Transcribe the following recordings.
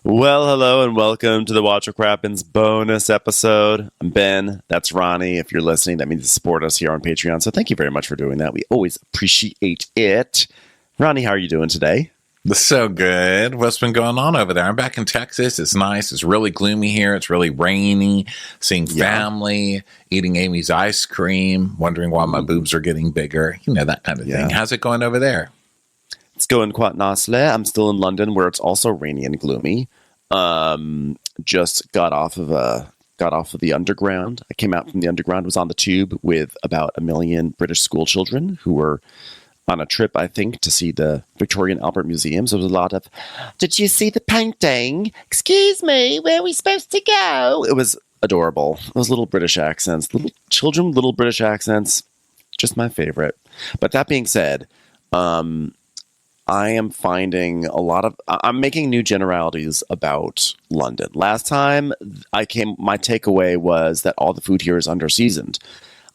Well, hello and welcome to the Watch of Crappens bonus episode. I'm Ben. That's Ronnie. If you're listening, that means you support us here on Patreon. So thank you very much for doing that. We always appreciate it. Ronnie, how are you doing today? So good. What's been going on over there? I'm back in Texas. It's nice. It's really gloomy here. It's really rainy. Seeing family, eating Amy's ice cream, wondering why my boobs are getting bigger. You know, that kind of thing. How's it going over there? It's going quite nicely. I'm still in London, where it's also rainy and gloomy. Just got off of the underground. I came out from the underground, was on the tube with about 1 million British school children who were on a trip, I think, to see the Victoria and Albert Museum. So there was a lot of, did you see the painting? Excuse me, where are we supposed to go? It was adorable. Those little British accents, little children, little British accents, just my favorite. But that being said, I am finding I'm making new generalities about London. Last time my takeaway was that all the food here is under-seasoned.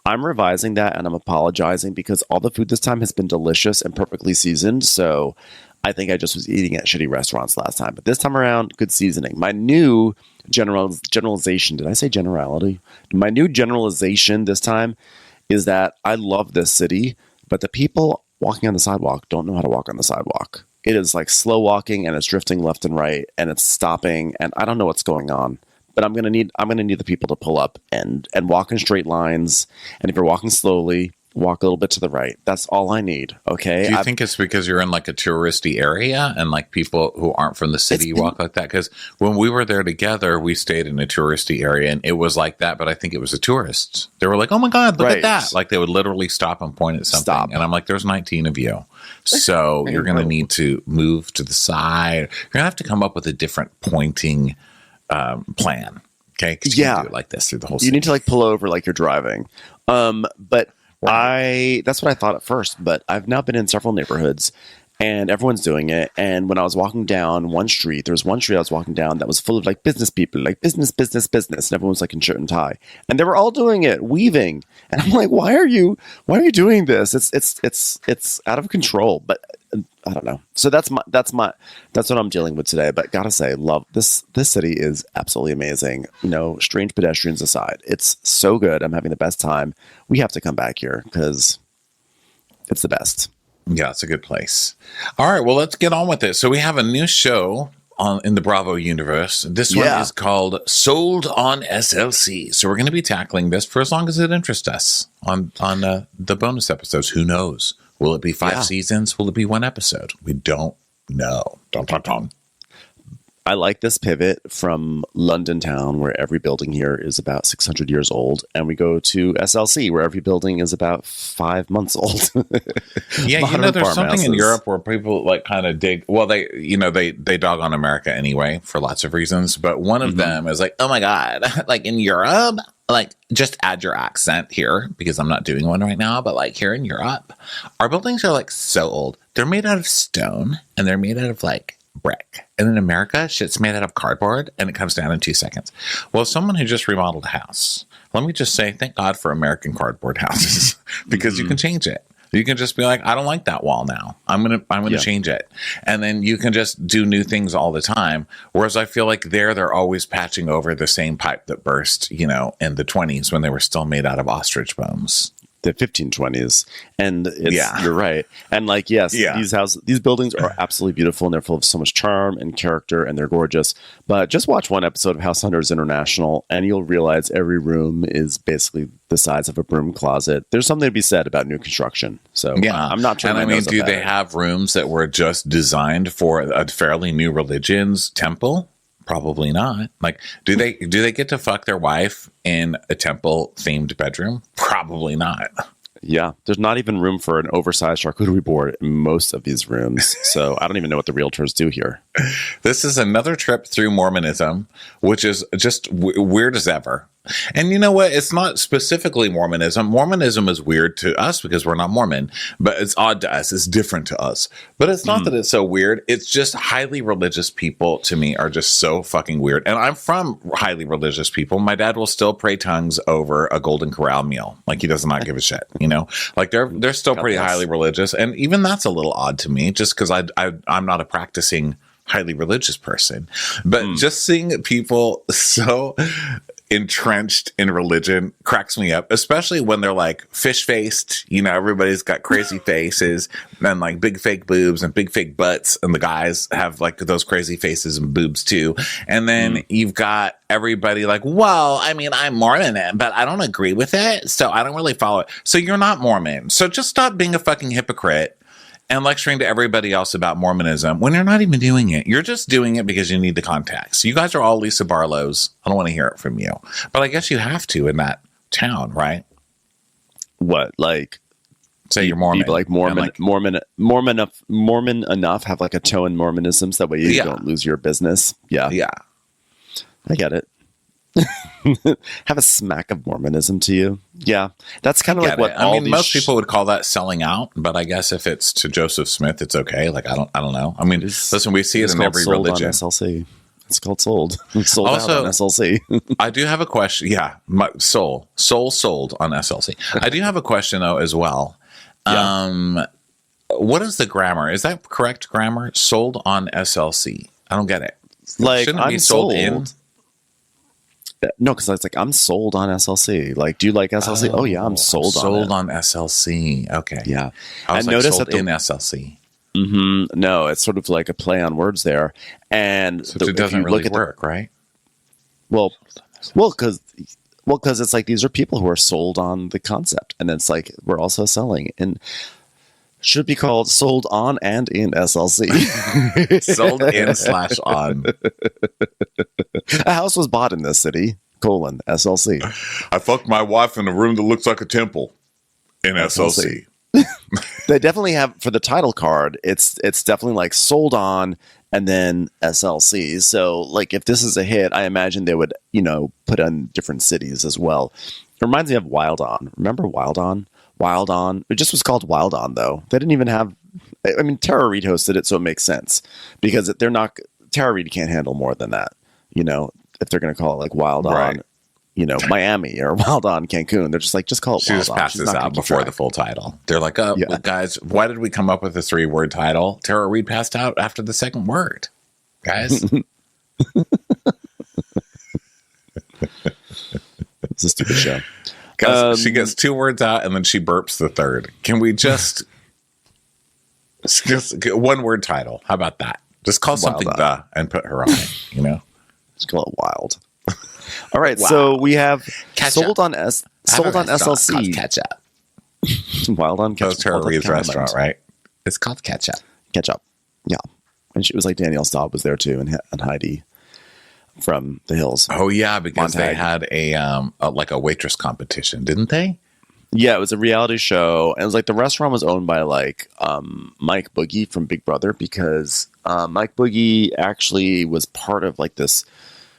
I'm revising that and I'm apologizing because all the food this time has been delicious and perfectly seasoned. So I think I just was eating at shitty restaurants last time. But this time around, good seasoning. My new generalization, did I say generality? My new generalization this time is that I love this city, but the people walking on the sidewalk don't know how to walk on the sidewalk. It is like slow walking and it's drifting left and right and it's stopping and I don't know what's going on. But I'm gonna need the people to pull up and walk in straight lines. And if you're walking slowly, walk a little bit to the right. That's all I need. Okay. Do you think it's because you're in like a touristy area and like people who aren't from the city walk like that? Because when we were there together, we stayed in a touristy area and it was like that. But I think it was the tourists. They were like, "Oh my God, look at that!" Like they would literally stop and point at something. And I'm like, "There's 19 of you, so you're going to need to move to the side. You're going to have to come up with a different pointing plan." Okay. You can't do it like this through the whole city. You need to like pull over like you're driving. But that's what I thought at first, but I've now been in several neighborhoods and everyone's doing it. And when I was walking down one street, there was one street I was walking down that was full of like business people, like business. And everyone was like in shirt and tie and they were all doing it, weaving. And I'm like, why are you doing this? It's out of control, but I don't know. So that's what I'm dealing with today. But gotta say, love this city is absolutely amazing. You know, strange pedestrians aside, it's so good. I'm having the best time. We have to come back here because it's the best. Yeah, it's a good place. All right, well, let's get on with it. So we have a new show in the Bravo universe. This one is called Sold on SLC. So we're going to be tackling this for as long as it interests us on the bonus episodes. Who knows? Will it be 5 seasons? Will it be 1 episode? We don't know. Dun, dun, dun. I like this pivot from London town, where every building here is about 600 years old, and we go to SLC, where every building is about 5 months old. Yeah, you know, there's something in Europe where people like kind of dig. Well, they dog on America anyway for lots of reasons, but one of them is like, oh my God, like in Europe, like just add your accent here because I'm not doing one right now, but like here in Europe, our buildings are like so old. They're made out of stone and they're made out of like brick. And in America, shit's made out of cardboard and it comes down in 2 seconds. Well, someone who just remodeled a house, let me just say, thank God for American cardboard houses because you can change it. You can just be like, I don't like that wall now. I'm gonna change it. And then you can just do new things all the time. Whereas I feel like they're always patching over the same pipe that burst, you know, in the 1920s when they were still made out of ostrich bones. The 1520s, and you're right. And like, these buildings are absolutely beautiful, and they're full of so much charm and character, and they're gorgeous. But just watch one episode of House Hunters International, and you'll realize every room is basically the size of a broom closet. There's something to be said about new construction. So I'm not trying. And I mean, do they have rooms that were just designed for a fairly new religion's temple? Probably not. Like, do they get to fuck their wife in a temple themed bedroom? Probably not. Yeah, there's not even room for an oversized charcuterie board in most of these rooms. So I don't even know what the realtors do here. This is another trip through Mormonism, which is just weird as ever. And you know what? It's not specifically Mormonism. Mormonism is weird to us because we're not Mormon, but it's odd to us. It's different to us. But it's not that it's so weird. It's just highly religious people to me are just so fucking weird. And I'm from highly religious people. My dad will still pray tongues over a Golden Corral meal. Like, he does not give a shit, you know? Like, they're still pretty highly religious. And even that's a little odd to me just because I'm not a practicing highly religious person, but just seeing people so entrenched in religion cracks me up, especially when they're like fish faced. You know, everybody's got crazy faces and like big fake boobs and big fake butts, and the guys have like those crazy faces and boobs too. And then you've got everybody like, well, I mean, I'm Mormon, but I don't agree with it, so I don't really follow it. So you're not Mormon, so just stop being a fucking hypocrite and lecturing to everybody else about Mormonism when you're not even doing it. You're just doing it because you need the context. You guys are all Lisa Barlows. I don't want to hear it from you. But I guess you have to in that town, right? What, like... Say you're Mormon. Like Mormon enough, have like a toe in Mormonism so that way you don't lose your business. Yeah. Yeah. I get it. Have a smack of Mormonism to you. Yeah. That's kind of like what I mean, most people would call that selling out, but I guess if it's to Joseph Smith, it's okay. Like, I don't know. I mean, listen, we see it in every religion. On SLC. It's called sold. Sold also, out on SLC. I do have a question. Yeah. My sold on SLC. I do have a question though, as well. Yeah. What is the grammar? Is that correct grammar? Sold on SLC. I don't get it. Like, shouldn't it be sold in? No, because it's like, I'm sold on SLC. Like, do you like SLC? Oh yeah, I'm sold on SLC. Okay. Yeah. I was notice that in SLC. Mm-hmm. No, it's sort of like a play on words there. And so it doesn't really work, right? Well, because it's like, these are people who are sold on the concept. And it's like, we're also selling. And should be called sold on and in SLC. Sold in / on. A house was bought in this city, SLC. I fucked my wife in a room that looks like a temple in SLC. They definitely have, for the title card, it's definitely like sold on and then SLC. So like, if this is a hit, I imagine they would, put on different cities as well. It reminds me of Wild On. Remember Wild On? Wild On. It just was called Wild On, though. They didn't even have... I mean, Tara Reid hosted it, so it makes sense. Because they're not... Tara Reid can't handle more than that. If they're going to call it like Wild On, Miami or Wild On Cancun. They're just like, just call it Wild On. She just passes out before the full title. They're like, well, guys, why did we come up with a 3-word title? Tara Reid passed out after the second word. Guys. It's a stupid show. She gets 2 words out and then she burps the third. Can we just get 1-word title? How about that? Just call something the and put her on it, Just call it Wild. All right, so we have sold on SLC. Ketchup. Wild on Ketchup. That's Tara Reid's restaurant, right? It's called Ketchup. Ketchup. Yeah. And she was like, Danielle Staub was there too, and Heidi from the Hills. Oh yeah, because they had a waitress competition, didn't they? Yeah, it was a reality show, and it was like the restaurant was owned by like Mike Boogie from Big Brother, because Mike Boogie actually was part of like this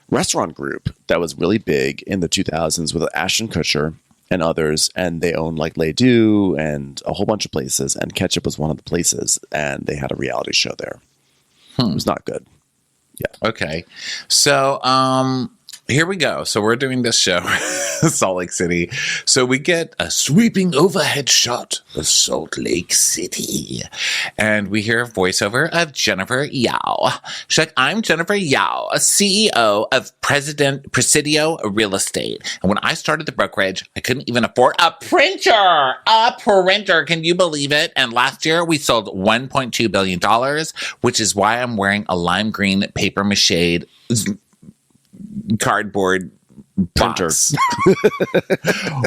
restaurant group that was really big in the 2000s with Ashton Kutcher and others, and they owned like Les Deux and a whole bunch of places, and Ketchup was one of the places, and they had a reality show there. It was not good. Yeah. Okay. So, here we go. So we're doing this show, Salt Lake City. So we get a sweeping overhead shot of Salt Lake City. And we hear a voiceover of Jennifer Yao. She's like, I'm Jennifer Yao, a CEO of Presidio Real Estate. And when I started the brokerage, I couldn't even afford a printer. A printer. Can you believe it? And last year we sold $1.2 billion, which is why I'm wearing a lime green paper mache cardboard printer.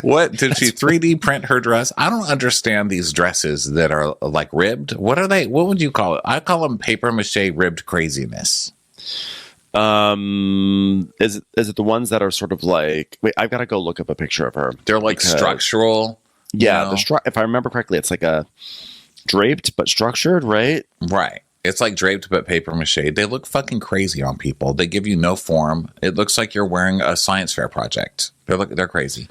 What did she 3D print her dress? I don't understand these dresses that are like ribbed. What are they? What would you call it? I call them paper mache ribbed craziness. Is it the ones that are sort of like? Wait, I've got to go look up a picture of her. They're like structural. Yeah, if I remember correctly, it's like a draped but structured, right? Right. It's like draped but paper mache. They look fucking crazy on people. They give you no form. It looks like you're wearing a science fair project. They're crazy.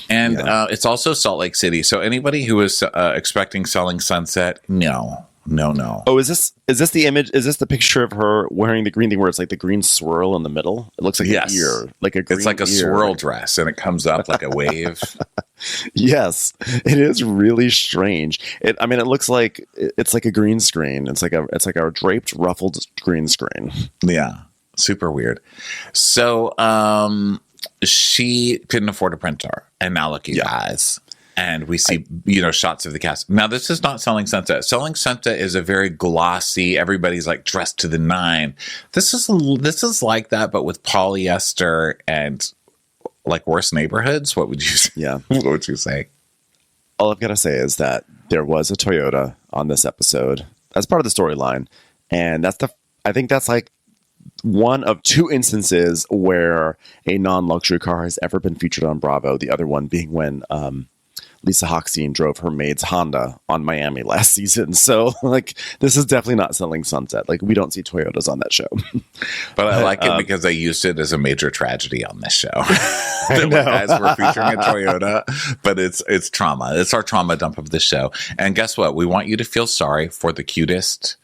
And it's also Salt Lake City. So anybody who is expecting Selling Sunset, no. Oh, is this the image? Is this the picture of her wearing the green thing where it's like the green swirl in the middle? It looks like an ear, like a green It's like a swirl dress, and it comes up like a wave. Yes, it is really strange. It looks like it's like a green screen. It's like a draped, ruffled green screen. Yeah, super weird. So, she couldn't afford a printer, and now look, you guys. And we see, shots of the cast. Now, this is not Selling Sunset. Selling Sunset is a very glossy, everybody's like dressed to the nine. This is like that, but with polyester and like worse neighborhoods. What would you say? Yeah. What would you say? All I've got to say is that there was a Toyota on this episode as part of the storyline. And I think that's like one of two instances where a non-luxury car has ever been featured on Bravo. The other one being when Lisa Hochstein drove her maid's Honda on Miami last season. So, like, this is definitely not Selling Sunset. Like, we don't see Toyotas on that show. But I like it because they used it as a major tragedy on this show. Guys, we're featuring a Toyota, but it's trauma. It's our trauma dump of the show. And guess what? We want you to feel sorry for the cutest,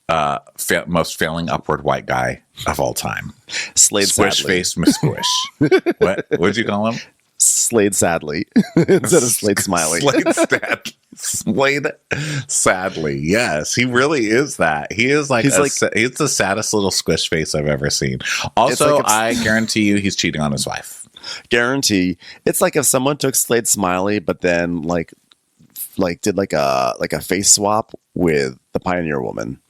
most failing upward white guy of all time. Slade Squish face Miss Squish. What did you call him? Slade Sadly instead of Slade Smiley. Slade Sadly. Yes, he really is that. He is he's the saddest little squish face I've ever seen. Also, I guarantee you he's cheating on his wife. Guarantee. It's like if someone took Slade Smiley, but then like did like a face swap with the Pioneer Woman,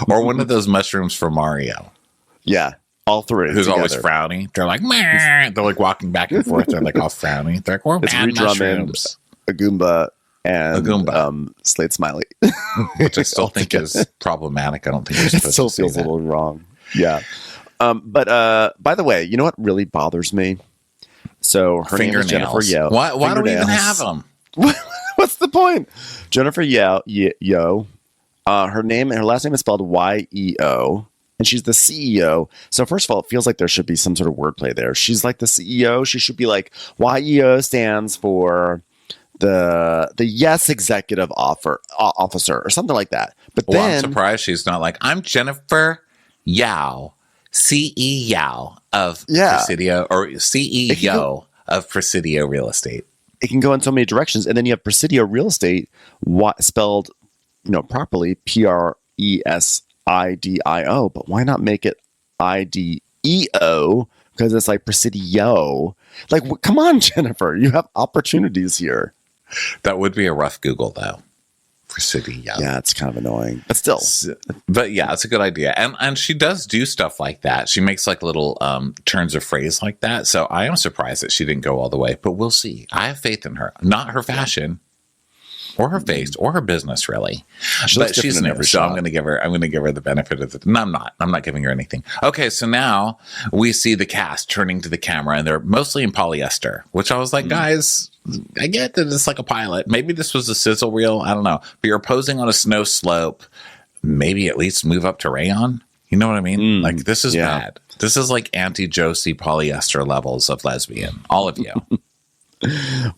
or one of those mushrooms from Mario. Yeah. All three. Who's together. Always frowny. They're like, meh. They're like walking back and forth. They're like all frowny. They're like, we're bad mushrooms. A Goomba and Slade Smiley. Which I still think is problematic. I don't think it still feels a little wrong. Yeah. But by the way, you know what really bothers me? So her name is Jennifer Yeo. Why do we even have them? What's the point? Jennifer Yeo. Her last name is spelled Y-E-O. And she's the CEO. So first of all, it feels like there should be some sort of wordplay there. She's like the CEO. She should be like, YEO stands for the Yes Executive Officer or something like that. But then, I'm surprised she's not like, I'm Jennifer Yao, CEO of Presidio, or CEO of Presidio Real Estate. It can go in so many directions. And then you have Presidio Real Estate spelled properly, Presidio, but why not make it IDEO? Because it's like Presidio. Like, come on, Jennifer, you have opportunities here. That would be a rough Google, though. Presidio. Yeah, it's kind of annoying, but still. But yeah, it's a good idea, and she does do stuff like that. She makes like little turns of phrase like that. So I am surprised that she didn't go all the way, but we'll see. I have faith in her, not her fashion. Or her face, or her business, really. But she's new, so I'm going to give her the benefit of the. No, I'm not giving her anything. Okay, so now we see the cast turning to the camera, and they're mostly in polyester, which I was like, guys, I get that it's like a pilot. Maybe this was a sizzle reel. I don't know. But you're posing on a snow slope. Maybe at least move up to rayon. You know what I mean? Like, this is bad. This is like anti-Josie polyester levels of lesbian. All of you.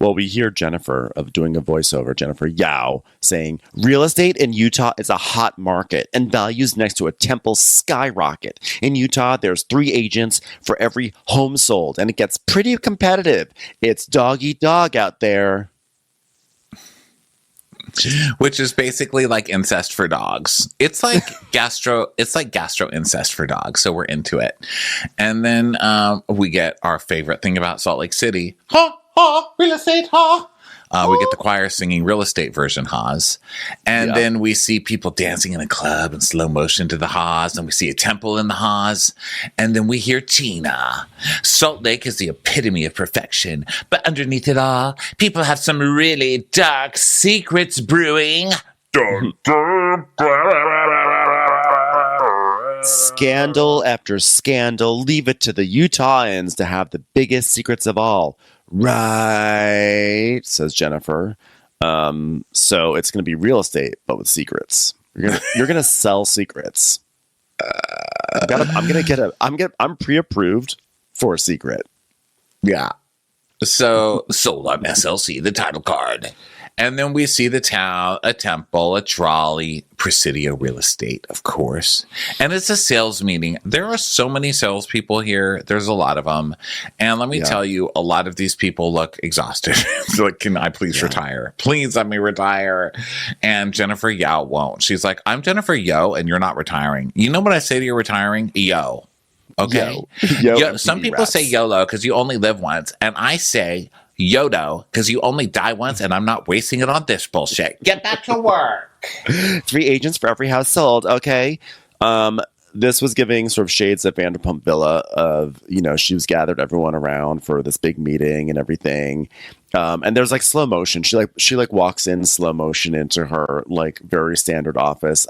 Well, we hear Jennifer doing a voiceover, Jennifer Yao, saying, real estate in Utah is a hot market and values next to a temple skyrocket. In Utah, there's 3 agents for every home sold, and it gets pretty competitive. It's dog eat dog out there. Which is basically like incest for dogs. It's like gastro incest for dogs. So we're into it. And then we get our favorite thing about Salt Lake City. Real estate, we get the choir singing real estate version Haas. And then we see people dancing in a club in slow motion to the Haas. And we see a temple in the Haas. And then we hear Tina. Salt Lake is the epitome of perfection. But underneath it all, people have some really dark secrets brewing. Scandal after scandal. Leave it to the Utahns to have the biggest secrets of all. Right, says Jennifer. So it's going to be real estate, but with secrets. You're gonna sell secrets. I'm pre-approved for a secret. Yeah. So sold on SLC, the title card. And then we see the town, a temple, a trolley, Presidio real estate, of course. And it's a sales meeting. There are so many salespeople here. There's a lot of them. And let me tell you, a lot of these people look exhausted. So like, can I please retire? Please let me retire. And Jennifer Yao won't. She's like, I'm Jennifer Yo, and you're not retiring. You know what I say to you retiring? Yo. Okay. Yo. Some people say YOLO because you only live once. And I say YODO because you only die once, and I'm not wasting it on this bullshit. Get back to work. 3 agents for every house sold. Okay. This was giving sort of shades of Vanderpump Villa of, she was gathered everyone around for this big meeting and everything. And there's like slow motion. She walks in slow motion into her like very standard office.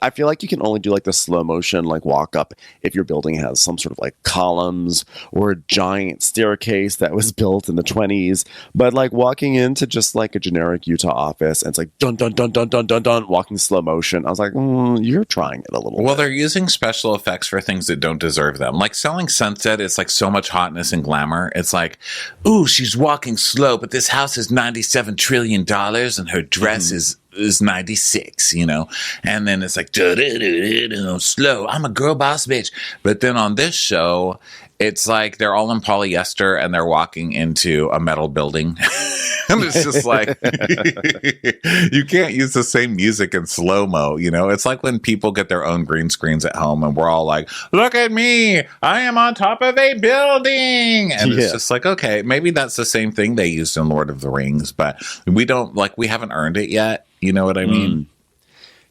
I feel like you can only do like the slow motion like walk up if your building has some sort of like columns or a giant staircase that was built in the 1920s. But like walking into just like a generic Utah office, and it's like dun dun dun dun dun dun dun walking slow motion. I was like, you're trying it a little. Well, bit. They're using special effects for things that don't deserve them. Like Selling Sunset, it's like so much hotness and glamour. It's like, ooh, she's walking slow, but this house is $97 trillion and her dress is 96, and then it's like slow. I'm a girl boss bitch. But then on this show, it's like they're all in polyester and they're walking into a metal building. And it's just like, you can't use the same music in slow-mo, It's like when people get their own green screens at home and we're all like, look at me, I am on top of a building. And it's just like, okay, maybe that's the same thing they used in Lord of the Rings, but we haven't earned it yet. You know what I mean?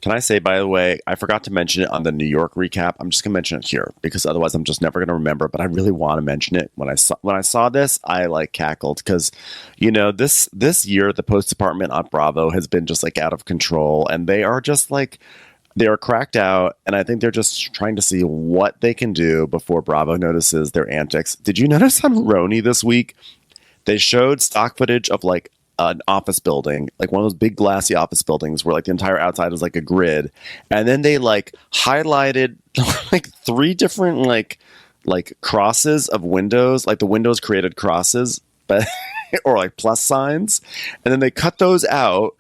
Can I say, by the way, I forgot to mention it on the New York recap. I'm just going to mention it here because otherwise I'm just never going to remember. But I really want to mention it. When I saw this, I like cackled because, this year the Post Department on Bravo has been just like out of control, and they are just like they are cracked out. And I think they're just trying to see what they can do before Bravo notices their antics. Did you notice on Roni this week? They showed stock footage of like an office building, like one of those big glassy office buildings where like the entire outside is like a grid. And then they like highlighted like 3 different like crosses of windows, like the windows created crosses, but or like plus signs. And then they cut those out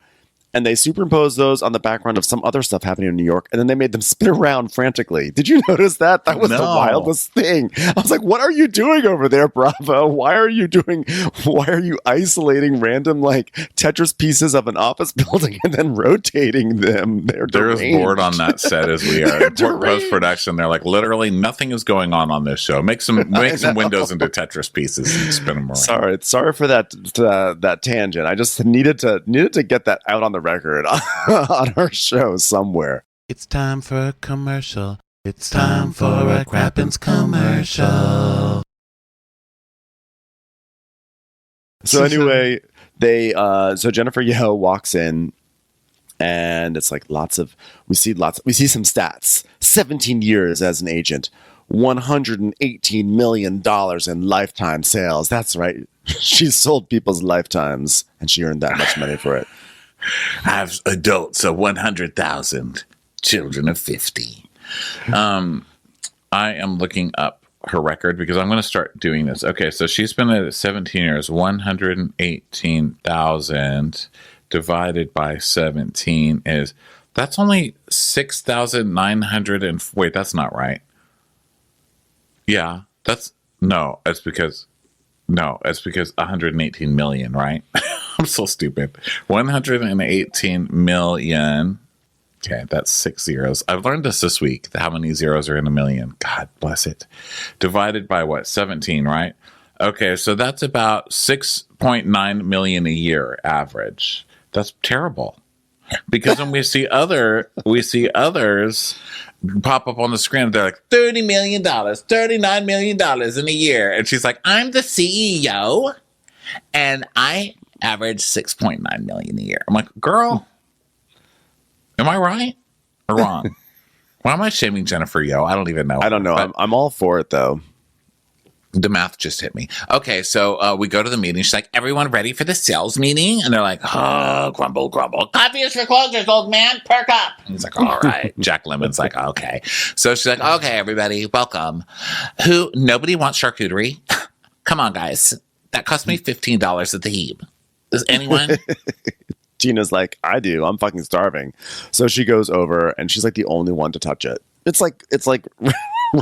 and they superimposed those on the background of some other stuff happening in New York, and then they made them spin around frantically. Did you notice that? That was the wildest thing. I was like, what are you doing over there, Bravo? Why are you isolating random like Tetris pieces of an office building and then rotating them? They're as bored on that set as we are. Post-production, they're like, literally nothing is going on this show. Make some windows into Tetris pieces and spin them around. Sorry for that tangent. I just needed to get that out on the record on our show somewhere. It's time for a commercial. It's time for a Crappens commercial. So anyway, so Jennifer Yeo walks in, and it's like we see some stats. 17 years as an agent, $118 million in lifetime sales. That's right. She sold people's lifetimes, and she earned that much money for it. I have adults of 100,000, children of 50. I am looking up her record because I'm going to start doing this. Okay, so she's been at 17 years. 118,000 divided by 17 that's only 6,900 and wait, that's not right. Yeah, it's because 118 million, right? I'm so stupid. 118 million. Okay, that's 6 zeros. I've learned this week, how many zeros are in a million. God bless it. Divided by what? 17, right? Okay, so that's about 6.9 million a year average. That's terrible. Because when we see others pop up on the screen, they're like $30 million, $39 million in a year. And she's like, I'm the CEO and I average 6.9 million a year. I'm like, girl, am I right or wrong? Why am I shaming Jennifer Yeo? I don't even know. I don't know. I'm all for it though. The math just hit me. Okay, so we go to the meeting. She's like, everyone ready for the sales meeting? And they're like, oh, grumble, grumble. Coffee is for closers, old man. Perk up. And he's like, all right. Jack Lemmon's like, okay. So she's like, okay, everybody, welcome. Nobody wants charcuterie? Come on, guys. That cost me $15 at the Heap. Does anyone? Tina's like, I do. I'm fucking starving. So she goes over and she's like the only one to touch it. It's like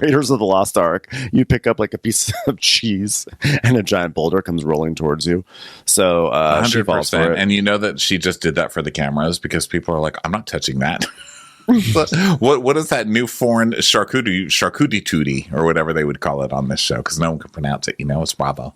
Raiders of the Lost Ark. You pick up like a piece of cheese and a giant boulder comes rolling towards you. So 100%. She falls for it. And you know that she just did that for the cameras because people are like, I'm not touching that. But what is that new foreign charcuterie tootie or whatever they would call it on this show? Because no one can pronounce it. It's Bravo.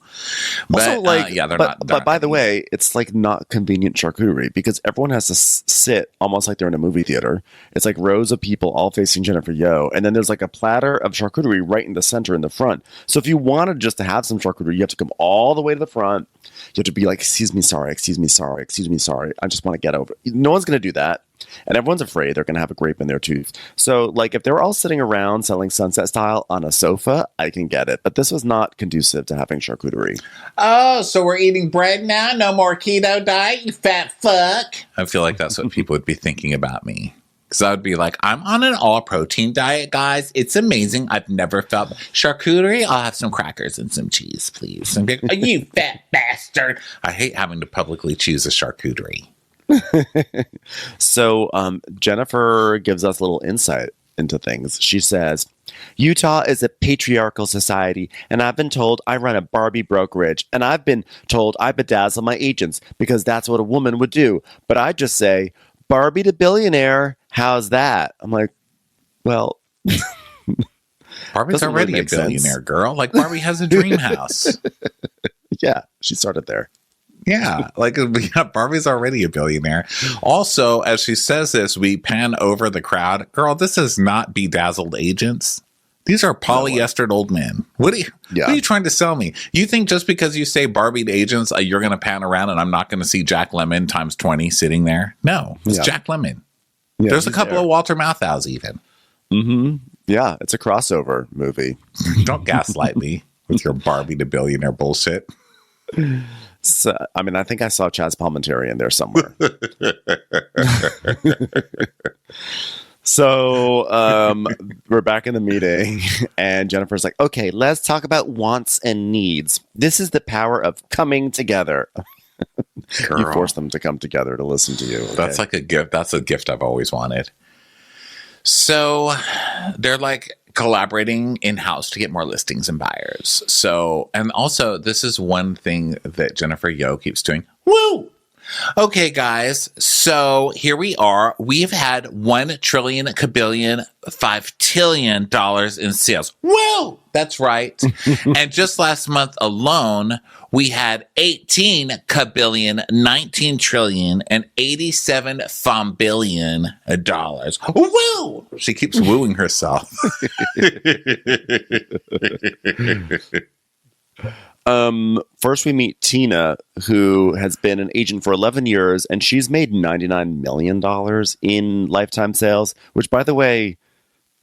But also, they're not. But by the way, it's like not convenient charcuterie because everyone has to sit almost like they're in a movie theater. It's like rows of people all facing Jennifer Yo, and then there's like a platter of charcuterie right in the center in the front. So if you wanted just to have some charcuterie, you have to come all the way to the front. You have to be like, excuse me, sorry. I just want to get over it. No one's going to do that. And everyone's afraid they're going to have a grape in their tooth. So, like, if they were all sitting around selling sunset style on a sofa, I can get it. But this was not conducive to having charcuterie. Oh, so we're eating bread now? No more keto diet, you fat fuck? I feel like that's what people would be thinking about me. Because I would be like, I'm on an all-protein diet, guys. It's amazing. I've never felt charcuterie. I'll have some crackers and some cheese, please. And be like, oh, you fat bastard. I hate having to publicly choose a charcuterie. So Jennifer gives us a little insight into things. She says, Utah is a patriarchal society, and I've been told I run a Barbie brokerage, and I've been told I bedazzle my agents because that's what a woman would do. But I just say, Barbie to billionaire, how's that? I'm like, well... Barbie's already a billionaire, girl. Like, Barbie has a dream house. Yeah, she started there. Yeah, Barbie's already a billionaire. Also, as she says this, we pan over the crowd. Girl, this is not bedazzled agents. These are polyestered old men. What are you trying to sell me? You think just because you say Barbie agents, you're going to pan around and I'm not going to see Jack Lemmon times 20 sitting there? No, it's Jack Lemmon. Yeah, there's a couple of Walter Matthau's even. Mm-hmm. Yeah, it's a crossover movie. Don't gaslight me with your Barbie to billionaire bullshit. So, I mean, I think I saw Chaz Palminteri in there somewhere. So we're back in the meeting, and Jennifer's like, okay, let's talk about wants and needs. This is the power of coming together. You force them to come together to listen to you. Okay? That's like a gift. That's a gift I've always wanted. So they're like collaborating in-house to get more listings and buyers. So, and also this is one thing that Jennifer Yo keeps doing. Woo! Okay, guys. So here we are. We've had $1 trillion, kabillion, $5 trillion in sales. Woo! That's right. And just last month alone, we had 18 kabillion, 19 trillion, and 87 billion dollars. Woo! She keeps wooing herself. First we meet Tina, who has been an agent for 11 years, and she's made $99 million in lifetime sales, which, by the way,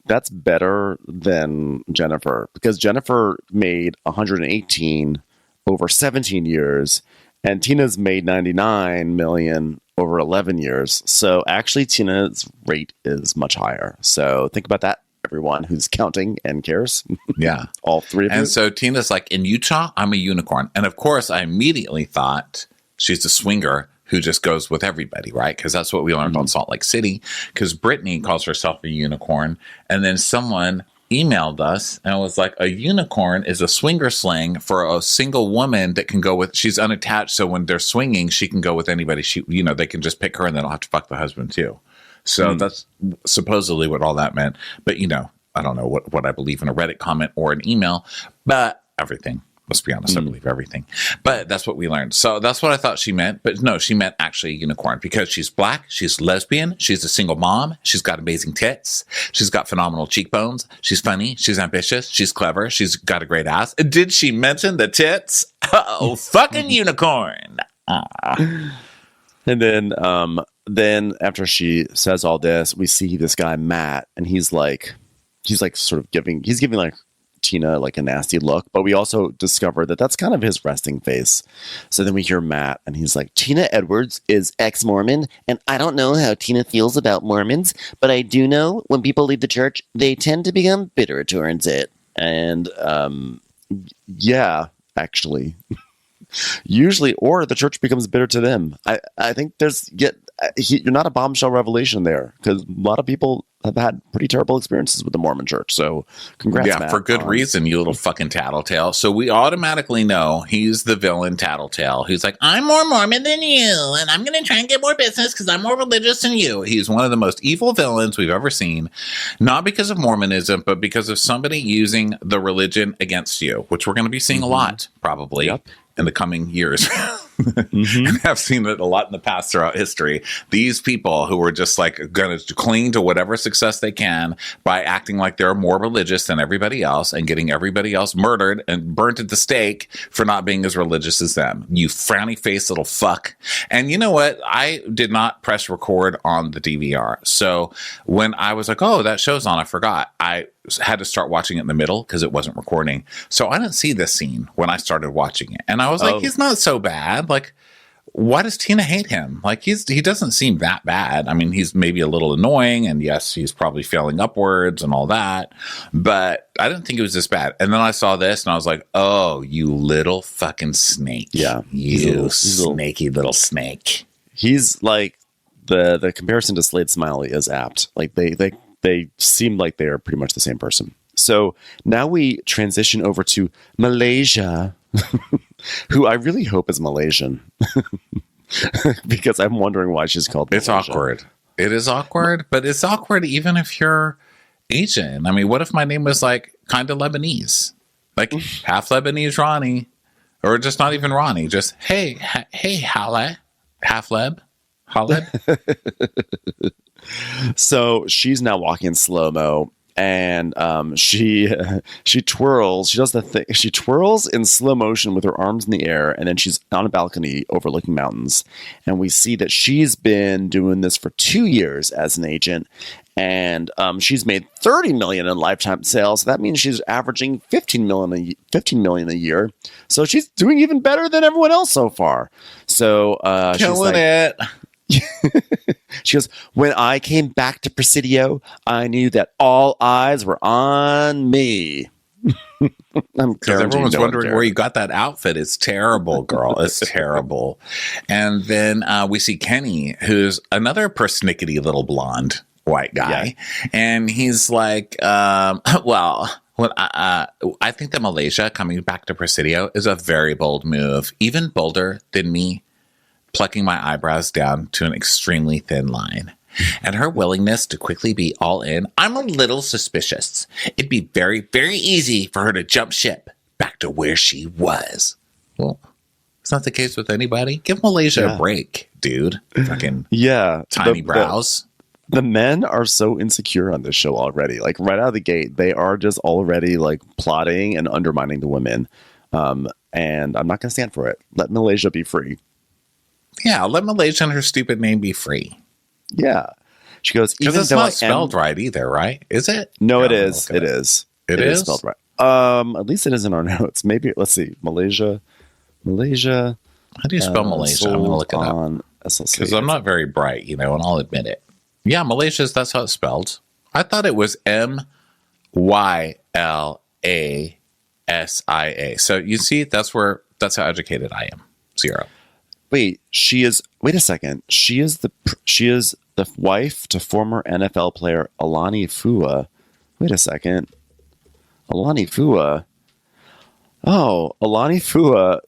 that's better than Jennifer, because Jennifer made 118 over 17 years, and Tina's made 99 million over 11 years. So actually, Tina's rate is much higher. So think about that, everyone who's counting and cares. Yeah. All three of you. And so Tina's like, in Utah, I'm a unicorn. And of course, I immediately thought she's a swinger who just goes with everybody, right? Because that's what we learned on Salt Lake City. Because Brittany calls herself a unicorn. And then someone emailed us and was like, a unicorn is a swinger slang for a single woman that can go with, she's unattached. So when they're swinging, she can go with anybody. They can just pick her and then they'll have to fuck the husband too. So that's supposedly what all that meant. But, I don't know what I believe in a Reddit comment or an email, but everything. Let's be honest, I believe everything. But that's what we learned. So that's what I thought she meant. But no, she meant actually a unicorn because she's black, she's lesbian, she's a single mom, she's got amazing tits, she's got phenomenal cheekbones, she's funny, she's ambitious, she's clever, she's got a great ass. Did she mention the tits? Oh, fucking unicorn. And then after she says all this, we see this guy, Matt, and he's giving like Tina like a nasty look, but we also discover that that's kind of his resting face. So then we hear Matt and he's like, Tina Edwards is ex-Mormon, and I don't know how Tina feels about Mormons, but I do know when people leave the church, they tend to become bitter towards it. And yeah, actually. Usually, or the church becomes bitter to them. I think you're not a bombshell revelation there, because a lot of people have had pretty terrible experiences with the Mormon church. So congrats, Matt. For good reason, you little fucking tattletale. So we automatically know he's the villain tattletale. He's like, I'm more Mormon than you, and I'm going to try and get more business because I'm more religious than you. He's one of the most evil villains we've ever seen, not because of Mormonism, but because of somebody using the religion against you, which we're going to be seeing a lot, probably, in the coming years. And I've seen it a lot in the past throughout history. These people who are just like going to cling to whatever success they can by acting like they're more religious than everybody else and getting everybody else murdered and burnt at the stake for not being as religious as them. You frowny face little fuck. And you know what? I did not press record on the DVR. So when I was like, oh, that show's on, I forgot. I had to start watching it in the middle because it wasn't recording. So I didn't see this scene when I started watching it. And I was like, he's not so bad. Like, why does Tina hate him? Like, he doesn't seem that bad. I mean, he's maybe a little annoying, and yes, he's probably failing upwards and all that, but I didn't think it was this bad. And then I saw this and I was like, oh, you little fucking snake. Yeah. You snaky little snake. He's like, the comparison to Slade Smiley is apt. Like, they seem like they are pretty much the same person. So now we transition over to Malaysia, who I really hope is Malaysian, because I'm wondering why she's called Malaysia. It's awkward. It is awkward, but it's awkward even if you're Asian. I mean, what if my name was like kind of Lebanese? Like half Lebanese Ronnie, or just not even Ronnie, just hey, Halle, half Leb, Haleb. So she's now walking in slow-mo, and she twirls. She does the thing. She twirls in slow motion with her arms in the air, and then she's on a balcony overlooking mountains. And we see that she's been doing this for 2 years as an agent, and she's made $30 million in lifetime sales. So that means she's averaging $15 million a year. So she's doing even better than everyone else so far. So killing it. She goes, when I came back to Presidio, I knew that all eyes were on me. Because everyone's wondering where you got that outfit. It's terrible, girl. It's terrible. And then we see Kenny, who's another persnickety little blonde white guy. Yeah. And he's like, I think that Malaysia coming back to Presidio is a very bold move, even bolder than me plucking my eyebrows down to an extremely thin line. And her willingness to quickly be all in, I'm a little suspicious. It'd be very, very easy for her to jump ship back to where she was. Well, it's not the case with anybody. Give Malaysia a break, dude. Fucking tiny brows. The men are so insecure on this show already. Like, right out of the gate, they are just already like plotting and undermining the women. And I'm not going to stand for it. Let Malaysia be free. Yeah, let Malaysia and her stupid name be free. Yeah. She goes, because it's not spelled right either, right? Is it? No, it is. It is. It is spelled right. At least it is in our notes. Maybe, let's see. Malaysia. How do you spell Malaysia? I'm going to look it up. On SLC. Because I'm not very bright, and I'll admit it. Yeah, Malaysia's, that's how it's spelled. I thought it was Mylasia. So you see, that's how educated I am. 0. Wait a second. She is the wife to former NFL player Alani Fua. Wait a second. Alani Fua. Oh, Alani Fua.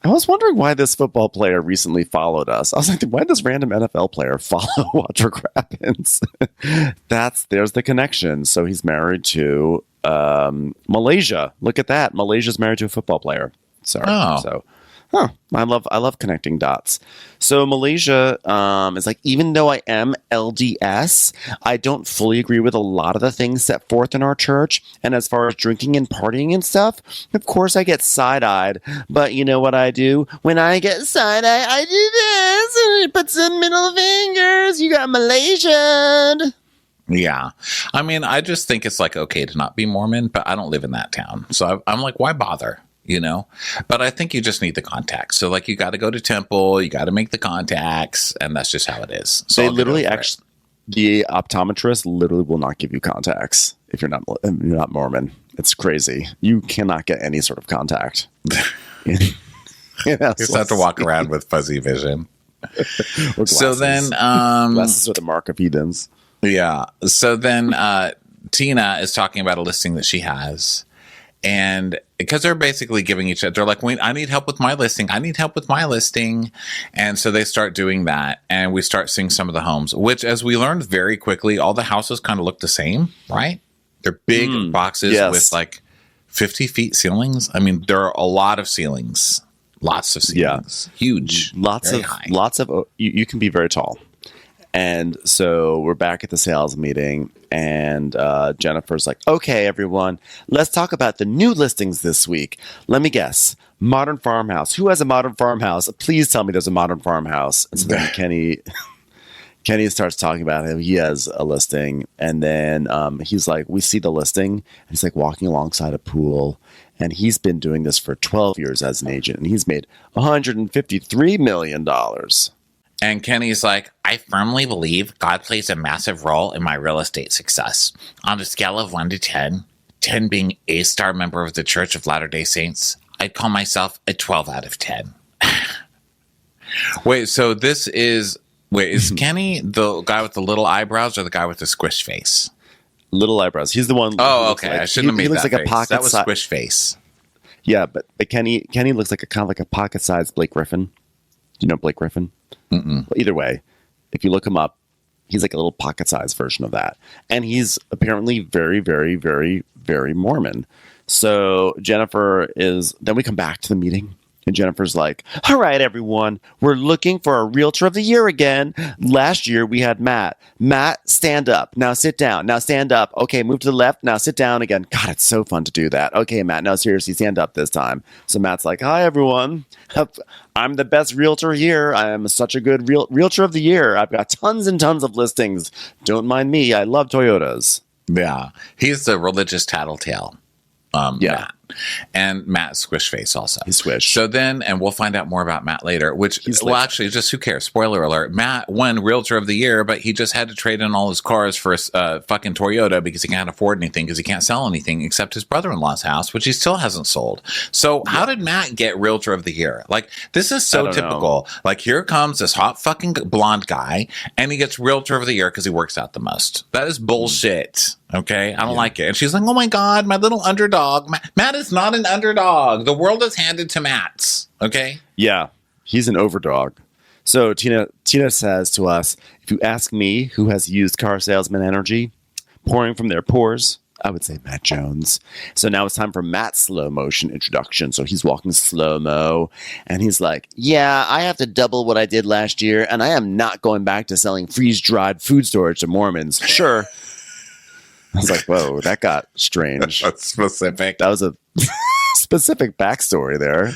I was wondering why this football player recently followed us. I was like, why did this random NFL player follow Walter Crappens? There's the connection. So he's married to Malaysia. Look at that. Malaysia's married to a football player. Sorry. Oh. So. Huh. I love connecting dots. So Malaysia is like, even though I am LDS, I don't fully agree with a lot of the things set forth in our church. And as far as drinking and partying and stuff, of course I get side-eyed. But you know what I do? When I get side-eyed, I do this, and it puts some middle fingers. You got Malaysian. Yeah. I mean, I just think it's like okay to not be Mormon, but I don't live in that town. So I'm like, why bother? But I think you just need the contacts. So like you got to go to temple, you got to make the contacts, and that's just how it is. So they literally the optometrist literally will not give you contacts if you're not Mormon. It's crazy. You cannot get any sort of contact. You just have to walk around with fuzzy vision. So then, glasses are the mark of heathens. Yeah. So then, Tina is talking about a listing that she has, and because they're basically giving each other, they're like, "Wait, I need help with my listing. I need help with my listing," and so they start doing that, and we start seeing some of the homes, which, as we learned very quickly, all the houses kind of look the same, right? They're big boxes with like 50 feet ceilings. I mean, there are a lot of ceilings. Lots of ceilings. Yeah. Huge. Lots of you can be very tall. And so we're back at the sales meeting, and Jennifer's like, okay, everyone, let's talk about the new listings this week. Let me guess. Modern farmhouse. Who has a modern farmhouse? Please tell me there's a modern farmhouse. And so then Kenny starts talking about him. He has a listing. And then he's like, we see the listing. And he's like walking alongside a pool. And he's been doing this for 12 years as an agent. And he's made $153 million. And Kenny's like, I firmly believe God plays a massive role in my real estate success. On a scale of 1 to 10, 10 being a star member of the Church of Latter-day Saints, I'd call myself a 12 out of 10. Wait, so is Kenny the guy with the little eyebrows or the guy with the squish face? Little eyebrows. He's the one. Oh, okay. Like, I shouldn't have made looks that like face. a pocket. That was squish face. Yeah, but Kenny looks like kind of like a pocket-sized Blake Griffin. Do you know Blake Griffin? Well, either way, if you look him up, he's like a little pocket-sized version of that, and he's apparently very, very, very, very Mormon. So Jennifer is. Then we come back to the meeting. And Jennifer's like, all right, everyone, we're looking for a realtor of the year again. Last year we had Matt. Matt, stand up. Now sit down. Now stand up. Okay, move to the left. Now sit down again. God, it's so fun to do that. Okay, Matt, now seriously, stand up this time. So Matt's like, hi, everyone. I'm the best realtor here. I am such a good realtor of the year. I've got tons and tons of listings. Don't mind me. I love Toyotas. Yeah. He's the religious tattletale. Matt. And Matt Squish Face also. He's Squish. So then, and we'll find out more about Matt later, actually, just who cares? Spoiler alert. Matt won Realtor of the Year, but he just had to trade in all his cars for a fucking Toyota because he can't afford anything because he can't sell anything except his brother-in-law's house, which he still hasn't sold. So how did Matt get Realtor of the Year? Like, this is so typical. Like, here comes this hot fucking blonde guy, and he gets Realtor of the Year because he works out the most. That is bullshit. Okay, I don't like it. And she's like, oh my God, my little underdog. Matt is not an underdog. The world is handed to Matts. Okay? Yeah, he's an overdog. So Tina says to us, if you ask me who has used car salesman energy, pouring from their pores, I would say Matt Jones. So now it's time for Matt's slow motion introduction. So he's walking slow-mo, and he's like, yeah, I have to double what I did last year, and I am not going back to selling freeze-dried food storage to Mormons. Sure. I was like, whoa, that got strange. That's specific. That was a specific backstory there.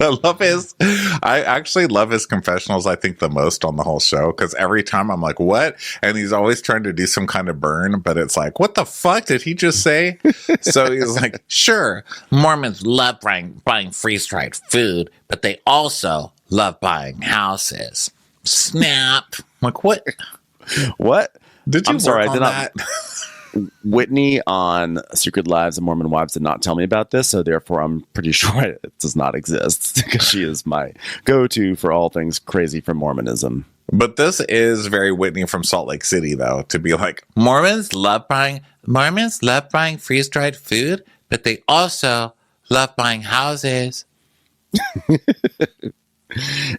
I actually love his confessionals, I think, the most on the whole show, because every time I'm like, what? And he's always trying to do some kind of burn, but it's like, what the fuck did he just say? So he's like, sure, Mormons love buying freeze-dried food, but they also love buying houses. Snap. I'm like, what? What? Did you work on that? Whitney on Secret Lives of Mormon Wives did not tell me about this, so therefore I'm pretty sure it does not exist because she is my go-to for all things crazy from Mormonism. But this is very Whitney from Salt Lake City, though, to be like, Mormons love buying freeze-dried food, but they also love buying houses.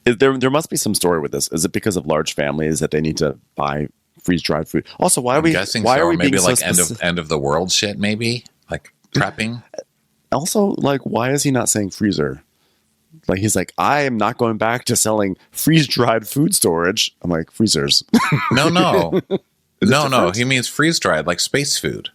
There must be some story with this. Is it because of large families that they need to buy freeze-dried food? Also, why are we maybe being like so end of the world shit, maybe like prepping? Also, like, why is he not saying freezer? Like, he's like, I am not going back to selling freeze-dried food storage. I'm like, freezers. No. He means freeze-dried, like space food.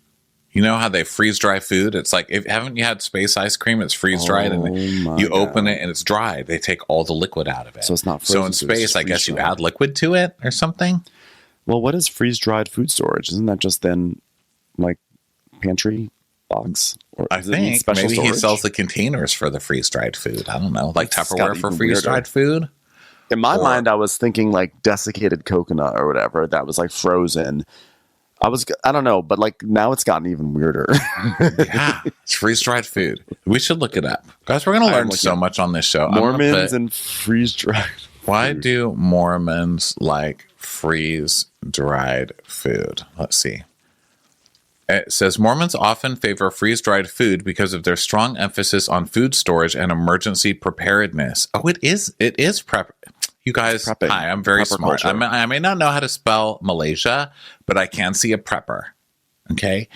You know how they freeze dry food? It's like, haven't you had space ice cream? It's freeze dried, and you open it and it's dry. They take all the liquid out of it. So it's not frozen. So in space, I guess you add liquid to it or something. Well, what is freeze-dried food storage? Isn't that just then like pantry box? Or I think maybe storage? He sells the containers for the freeze-dried food. I don't know, like Tupperware for freeze-dried food. In my mind, I was thinking like desiccated coconut or whatever that was like frozen. I don't know, but like now it's gotten even weirder. Yeah, it's freeze-dried food. We should look it up. Guys, we're going to learn so much on this show. Mormons and freeze-dried. Why do Mormons like freeze-dried food? Let's see. It says Mormons often favor freeze-dried food because of their strong emphasis on food storage and emergency preparedness. Oh, it is prep. You guys, hi, I'm very smart. I may not know how to spell Malaysia, but I can see a prepper. Okay.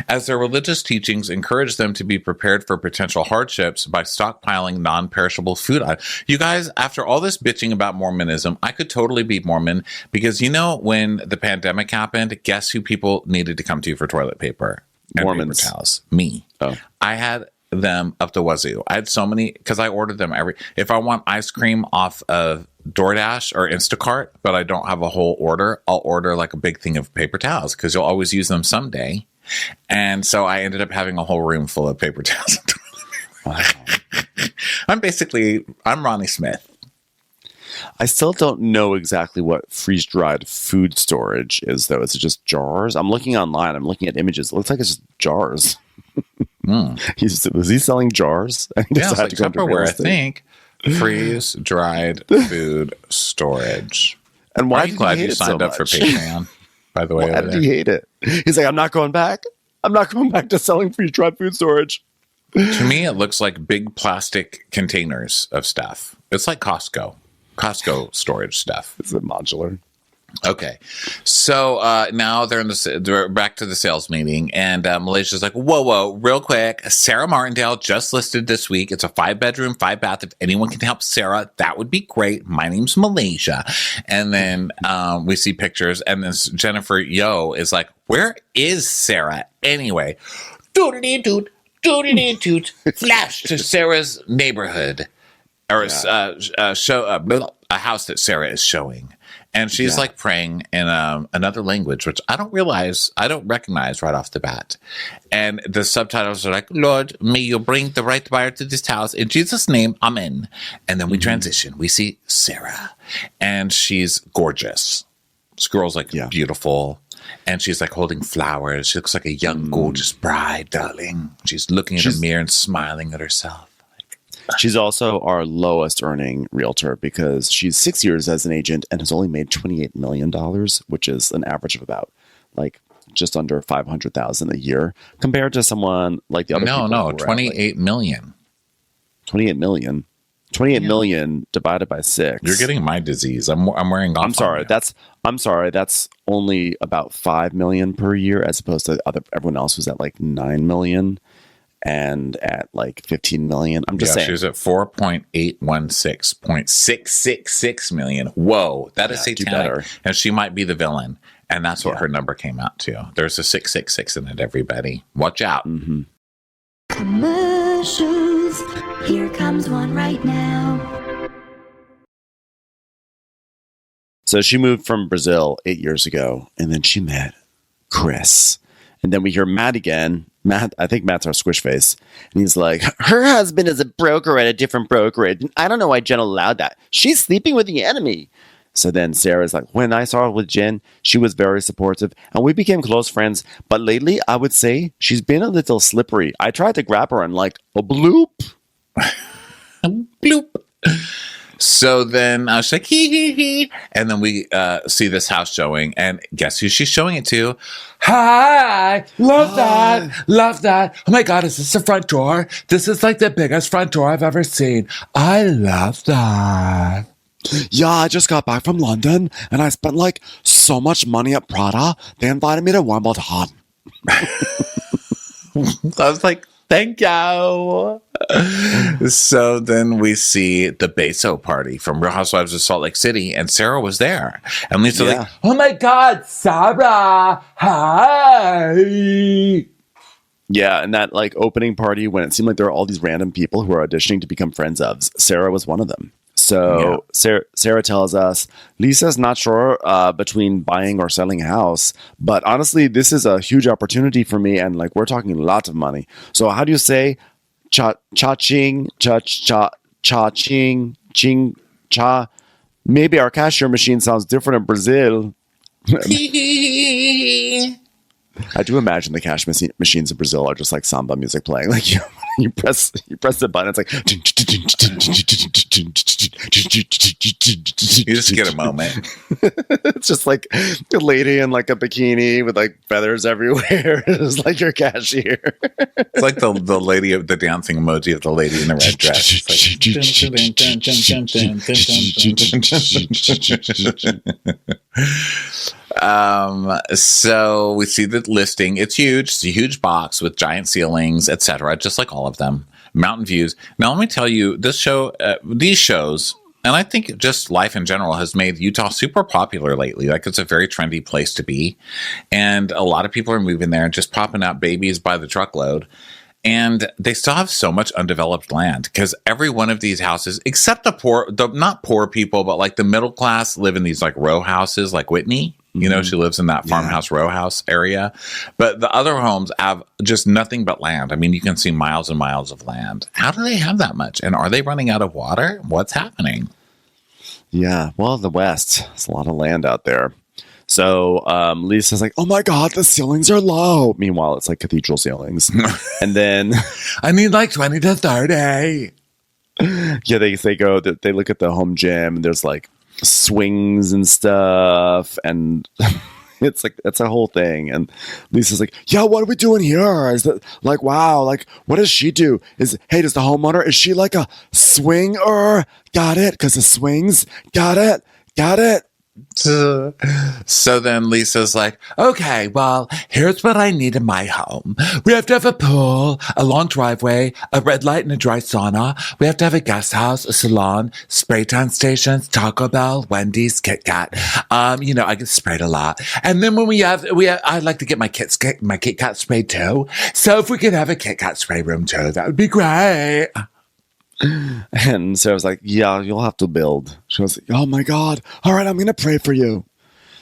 As their religious teachings encourage them to be prepared for potential hardships by stockpiling non-perishable food. You guys, after all this bitching about Mormonism, I could totally be Mormon because when the pandemic happened, guess who people needed to come to for toilet paper? Mormons. Paper towels. Me. Oh. I had them up the wazoo. I had so many because I ordered them if I want ice cream off of DoorDash or Instacart, but I don't have a whole order, I'll order like a big thing of paper towels because you'll always use them someday. And so I ended up having a whole room full of paper towels. Wow. I'm Ronnie Smith. I still don't know exactly what freeze-dried food storage is, though. Is it just jars? I'm looking online. I'm looking at images. It looks like it's just jars. Was he selling jars? Yeah, it's like Tupperware, I think. Freeze-dried food storage. And why are you glad you signed up for Patreon, by the way? Why did he hate it? He's like, I'm not going back. I'm not going back to selling freeze-dried food storage. To me, it looks like big plastic containers of stuff. It's like Costco storage stuff. Is it modular? Okay, so now they're back to the sales meeting, and Malaysia's like, whoa, real quick. Sara Martindale just listed this week. It's a 5-bedroom, 5-bath. If anyone can help Sara, that would be great. My name's Malaysia. And then we see pictures, and then Jennifer Yo is like, where is Sara anyway? Doodity-doot, doodity-doot. Flash to Sara's neighborhood, or a house that Sara is showing. And she's like praying in another language, which I don't recognize right off the bat. And the subtitles are like, Lord, may you bring the right buyer to this house. In Jesus' name, amen. And then we transition. We see Sara. And she's gorgeous. This girl's like beautiful. And she's like holding flowers. She looks like a young, gorgeous bride, darling. She's looking at a mirror and smiling at herself. She's also our lowest earning realtor because she's 6 years as an agent and has only made $28 million, which is an average of about like just under $500,000 a year compared to someone like the other. No, 28 million. 28 million. 28 million divided by 6. You're getting my disease. I'm wearing golf. I'm sorry. That's only about 5 million per year as opposed to everyone else was at like 9 million. And at like 15 million. I'm just saying. She was at 4.816.666 million. Whoa, that is satanic. And she might be the villain. And that's what her number came out to. There's a 666 in it, everybody. Watch out. Mm-hmm. Commercials. Here comes one right now. So she moved from Brazil 8 years ago, and then she met Chris. And then we hear Matt again. I think Matt's our squish face. And he's like, her husband is a broker at a different brokerage. I don't know why Jen allowed that. She's sleeping with the enemy. So then Sarah's like, when I saw her with Jen, she was very supportive and we became close friends. But lately, I would say she's been a little slippery. I tried to grab her and like, a bloop. Bloop. So then she's like, hee. And then we see this house showing. And guess who she's showing it to? Hi! Love that. Oh my God, is this the front door? This is like the biggest front door I've ever seen. I love that. Yeah, I just got back from London and I spent like so much money at Prada. They invited me to Wimbledon. I was like, thank you. So then we see the Beso party from Real Housewives of Salt Lake City, and Sara was there. And Lisa like, oh my God, Sara, hi. Yeah, and that like opening party when it seemed like there were all these random people who were auditioning to become friends of, Sara was one of them. So Sara tells us Lisa's not sure between buying or selling a house, but honestly, this is a huge opportunity for me, and like we're talking lots of money. So how do you say cha-ching, cha-ching, ching, cha? Maybe our cashier machine sounds different in Brazil. I do imagine the cash machines in Brazil are just like samba music playing. Like you press the button, it's like you just get a moment. It's just like a lady in like a bikini with like feathers everywhere. It's like your cashier. It's like the lady of the dancing emoji of the lady in the red dress. So we see the listing. It's huge. It's a huge box with giant ceilings, etc. Just like all of them. Mountain views. Now, let me tell you, this show, these shows, and I think just life in general has made Utah super popular lately. Like, it's a very trendy place to be. And a lot of people are moving there and just popping out babies by the truckload. And they still have so much undeveloped land because every one of these houses, except not poor people, but like the middle class live in these like row houses like Whitney. You know, she lives in that farmhouse row house area. But the other homes have just nothing but land. I mean, you can see miles and miles of land. How do they have that much? And are they running out of water? What's happening? Yeah, well, the West, there's a lot of land out there. So Lisa's like, oh my God, the ceilings are low. Meanwhile, it's like cathedral ceilings. And then I need like 20 to 30. Yeah, they look at the home gym and there's like swings and stuff. And it's a whole thing. And Lisa's like, yeah, what are we doing here? Is that like, wow, like, what does she do? Does the homeowner, is she like a swinger? Got it? Because the swings? Got it? So then Lisa's like, okay, well, here's what I need in my home. We have to have a pool, a long driveway, a red light and a dry sauna. We have to have a guest house, a salon, spray tan stations, Taco Bell, Wendy's, Kit Kat. I get sprayed a lot. And then when I'd like to get my Kit Kat sprayed too. So if we could have a Kit Kat spray room too, that would be great. And Sarah was like, yeah, you'll have to build. She was like, oh my God. All right, I'm going to pray for you.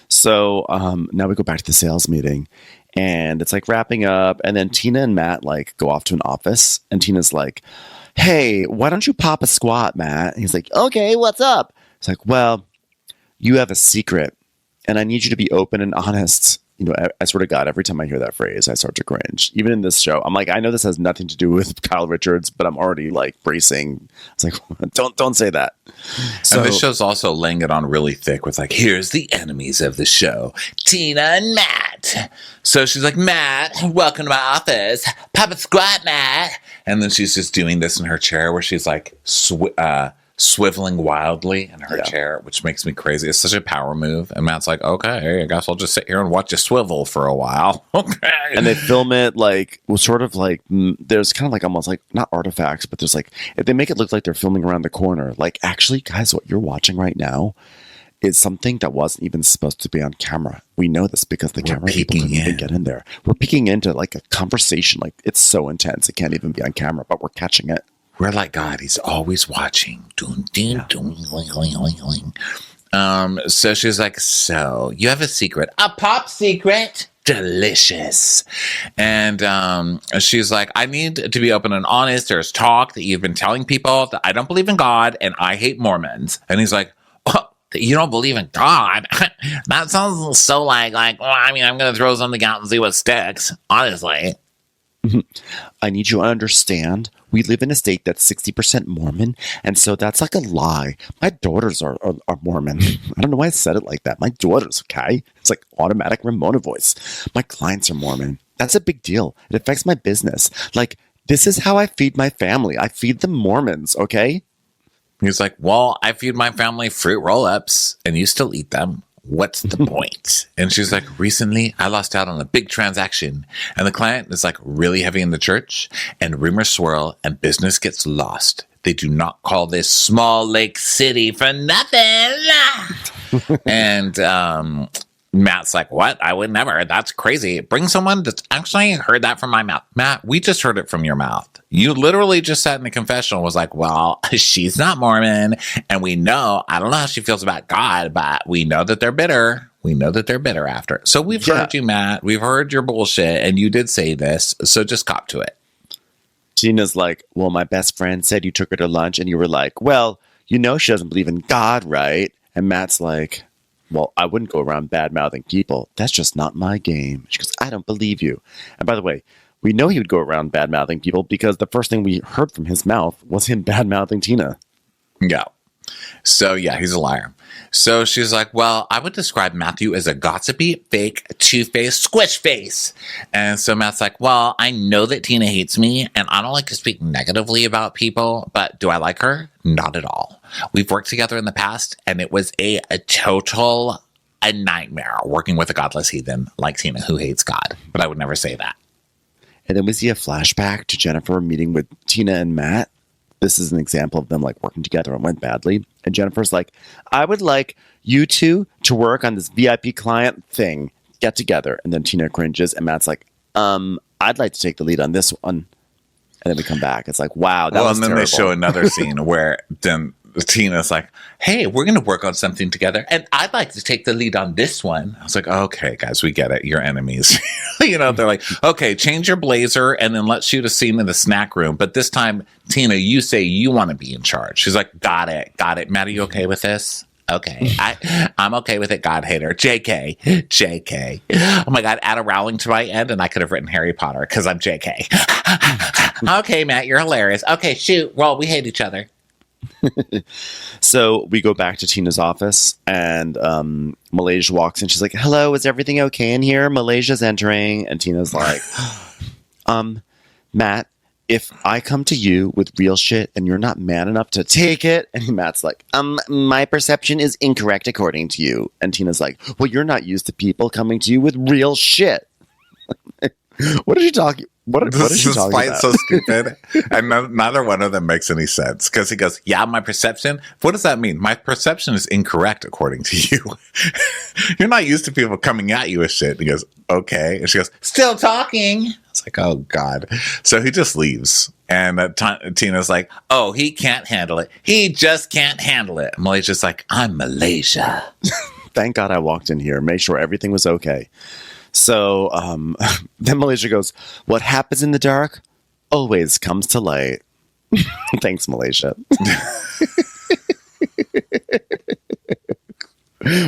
So now we go back to the sales meeting and it's like wrapping up. And then Tina and Matt like go off to an office and Tina's like, hey, why don't you pop a squat, Matt? And he's like, okay, what's up? It's like, well, you have a secret and I need you to be open and honest. You know, I swear to God, every time I hear that phrase, I start to cringe. Even in this show, I'm like, I know this has nothing to do with Kyle Richards, but I'm already like bracing. It's like, don't say that. So and this show's also laying it on really thick with like, here's the enemies of the show, Tina and Matt. So she's like, Matt, welcome to my office. Pop a squat, Matt. And then she's just doing this in her chair where she's like, swiveling wildly in her chair, which makes me crazy. It's such a power move. And Matt's like, okay, I guess I'll just sit here and watch you swivel for a while. Okay. And they film it like, sort of like, there's kind of like almost like, not artifacts, but there's like, they make it look like they're filming around the corner. Like, actually, guys, what you're watching right now is something that wasn't even supposed to be on camera. We know this because the camera people couldn't even get in there. We're peeking into like a conversation. Like, it's so intense. It can't even be on camera, but we're catching it. We're like God. He's always watching. So she's like, so you have a secret, a pop secret, delicious. And she's like, I need to be open and honest. There's talk that you've been telling people that I don't believe in God and I hate Mormons. And he's like, oh, you don't believe in God? That sounds so like, well, I mean, I'm going to throw something out and see what sticks, honestly. I need you to understand, we live in a state that's 60% Mormon, and so that's like a lie. My daughters are Mormon. I don't know why I said it like that. My daughters, okay? It's like automatic Ramona voice. My clients are Mormon. That's a big deal. It affects my business. Like, this is how I feed my family. I feed them Mormons, okay? He's like, well, I feed my family fruit roll-ups, and you still eat them. What's the point? And she's like, recently I lost out on a big transaction and the client is like really heavy in the church and rumors swirl and business gets lost. They do not call this small lake city for nothing. And Matt's like, what? I would never. That's crazy. Bring someone that's actually heard that from my mouth. Matt, we just heard it from your mouth. You literally just sat in the confessional and was like, well, she's not Mormon. And we know, I don't know how she feels about God, but we know that they're bitter. We know that they're bitter after. So we've heard you, Matt. We've heard your bullshit. And you did say this. So just cop to it. Gina's like, well, my best friend said you took her to lunch and you were like, well, you know she doesn't believe in God, right? And Matt's like, well, I wouldn't go around bad-mouthing people. That's just not my game. She goes, I don't believe you. And by the way, we know he would go around bad-mouthing people because the first thing we heard from his mouth was him bad-mouthing Tina. Yeah. So, yeah, he's a liar. So she's like, well, I would describe Matthew as a gossipy, fake, two-faced squish face. And so Matt's like, well, I know that Tina hates me, and I don't like to speak negatively about people, but do I like her? Not at all. We've worked together in the past, and it was a nightmare working with a godless heathen like Tina who hates God. But I would never say that. And then we see a flashback to Jennifer meeting with Tina and Matt. This is an example of them like working together and went badly. And Jennifer's like, I would like you two to work on this VIP client thing. Get together. And then Tina cringes and Matt's like, I'd like to take the lead on this one. And then we come back. It's like, wow, that was terrible. They show another scene where then Tina's like, hey, we're going to work on something together. And I'd like to take the lead on this one. I was like, okay, guys, we get it. You're enemies. They're like, okay, change your blazer and then let's shoot a scene in the snack room. But this time, Tina, you say you want to be in charge. She's like, got it. Matt, are you okay with this? Okay. I'm okay with it, God hater. JK. Oh my God, add a Rowling to my end and I could have written Harry Potter because I'm JK. Okay, Matt, you're hilarious. Okay, shoot. Well, we hate each other. So we go back to Tina's office and Malaysia walks in. She's like, hello, is everything okay in here? Malaysia's entering. And Tina's like, Matt, if I come to you with real shit and you're not man enough to take it, and Matt's like, my perception is incorrect according to you. And Tina's like, well, you're not used to people coming to you with real shit. What is she talking? What is she talking about? This so stupid, and neither one of them makes any sense. Because he goes, "Yeah, my perception. What does that mean? My perception is incorrect according to you. You're not used to people coming at you with shit." And he goes, "Okay," and she goes, "Still talking." It's like, oh God. So he just leaves, and Tina's like, "Oh, he can't handle it. He just can't handle it." And Malaysia's like, "I'm Malaysia." Thank God I walked in here, made sure everything was okay. So then Malaysia goes, what happens in the dark always comes to light. Thanks, Malaysia.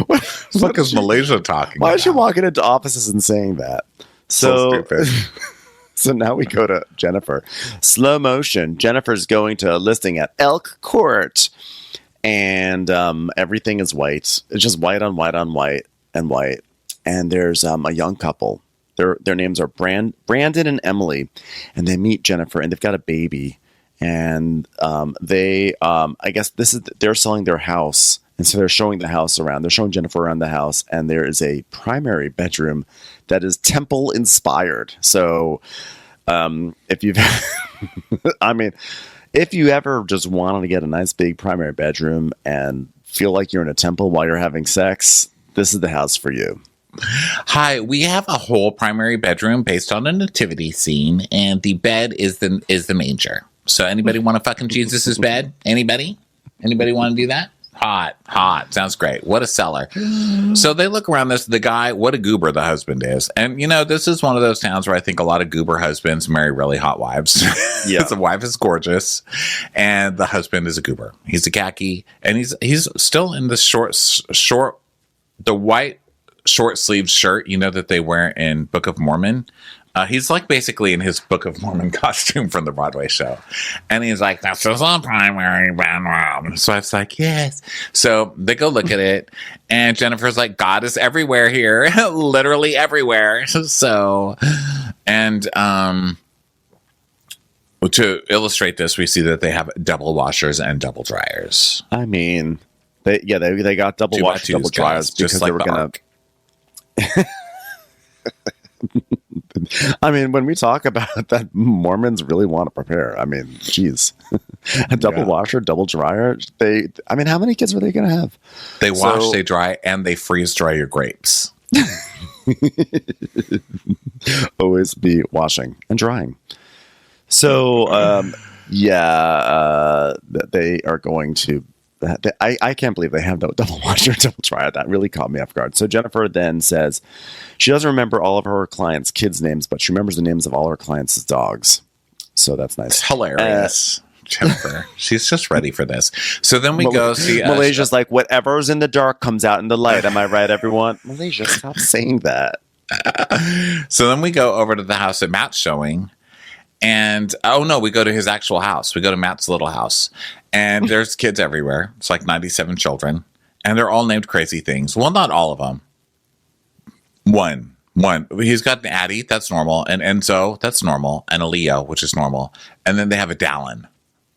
What is Malaysia talking Why about? is she walking into offices and saying that? So stupid. So now we go to Jennifer. Slow motion. Jennifer's going to a listing at Elk Court. And everything is white. It's just white on white on white and white. And there's a young couple. Their names are Brandon and Emily, and they meet Jennifer, and they've got a baby. And I guess they're selling their house, and so they're showing the house around. They're showing Jennifer around the house, and there is a primary bedroom that is temple inspired. So, if you've, if you ever just wanted to get a nice big primary bedroom and feel like you're in a temple while you're having sex, this is the house for you. Hi, we have a whole primary bedroom based on a nativity scene, and the bed is the manger. So anybody want to fucking Jesus's bed? Anybody want to do that? Hot. Sounds great. What a seller. So they look around the guy, what a goober the husband is. And, this is one of those towns where I think a lot of goober husbands marry really hot wives. Yeah. The wife is gorgeous, and the husband is a goober. He's a khaki, and he's still in the the white short-sleeved shirt, that they wear in Book of Mormon. He's like basically in his Book of Mormon costume from the Broadway show. And he's like, this is a primary bedroom. So I was like, yes. So they go look at it. And Jennifer's like, God is everywhere here. Literally everywhere. So, and to illustrate this, we see that they have double washers and double dryers. They got double washers, double dryers because they were going to... when we talk about that, Mormons really want to prepare. Geez. A double washer, double dryer. How many kids were they going to have? They wash, they dry, and they freeze dry your grapes. Always be washing and drying. So, they are going to... I can't believe they have no double washer, double dryer. That really caught me off guard. So Jennifer then says she doesn't remember all of her clients' kids' names, but she remembers the names of all her clients' dogs. So that's nice. It's hilarious. Jennifer. She's just ready for this. So then we go see... Malaysia's like, whatever's in the dark comes out in the light. Am I right, everyone? Malaysia, stop saying that. So then we go over to the house that Matt's showing. And, we go to his actual house. We go to Matt's little house. And there's kids everywhere. It's like 97 children. And they're all named crazy things. Well, not all of them. One. He's got an Addie, that's normal. An Enzo, that's normal. And a Leo, which is normal. And then they have a Dallin,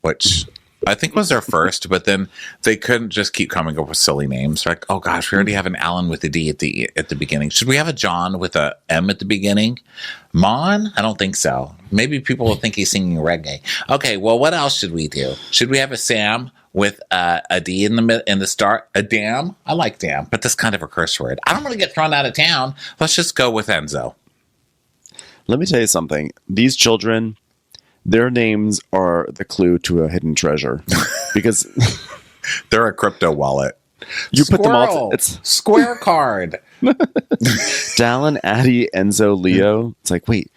which I think was their first. But then they couldn't just keep coming up with silly names. Like, oh gosh, we already have an Alan with a D at the beginning. Should we have a John with a M at the beginning? Mon? I don't think so. Maybe people will think he's singing reggae. Okay, well, what else should we do? Should we have a Sam with a D in the start? A Dam? I like Dam, but that's kind of a curse word. I don't want to get thrown out of town. Let's just go with Enzo. Let me tell you something. These children, their names are the clue to a hidden treasure because they're a crypto wallet. You put them all. It's Square card. Dallin, Addie, Enzo, Leo. It's like, wait,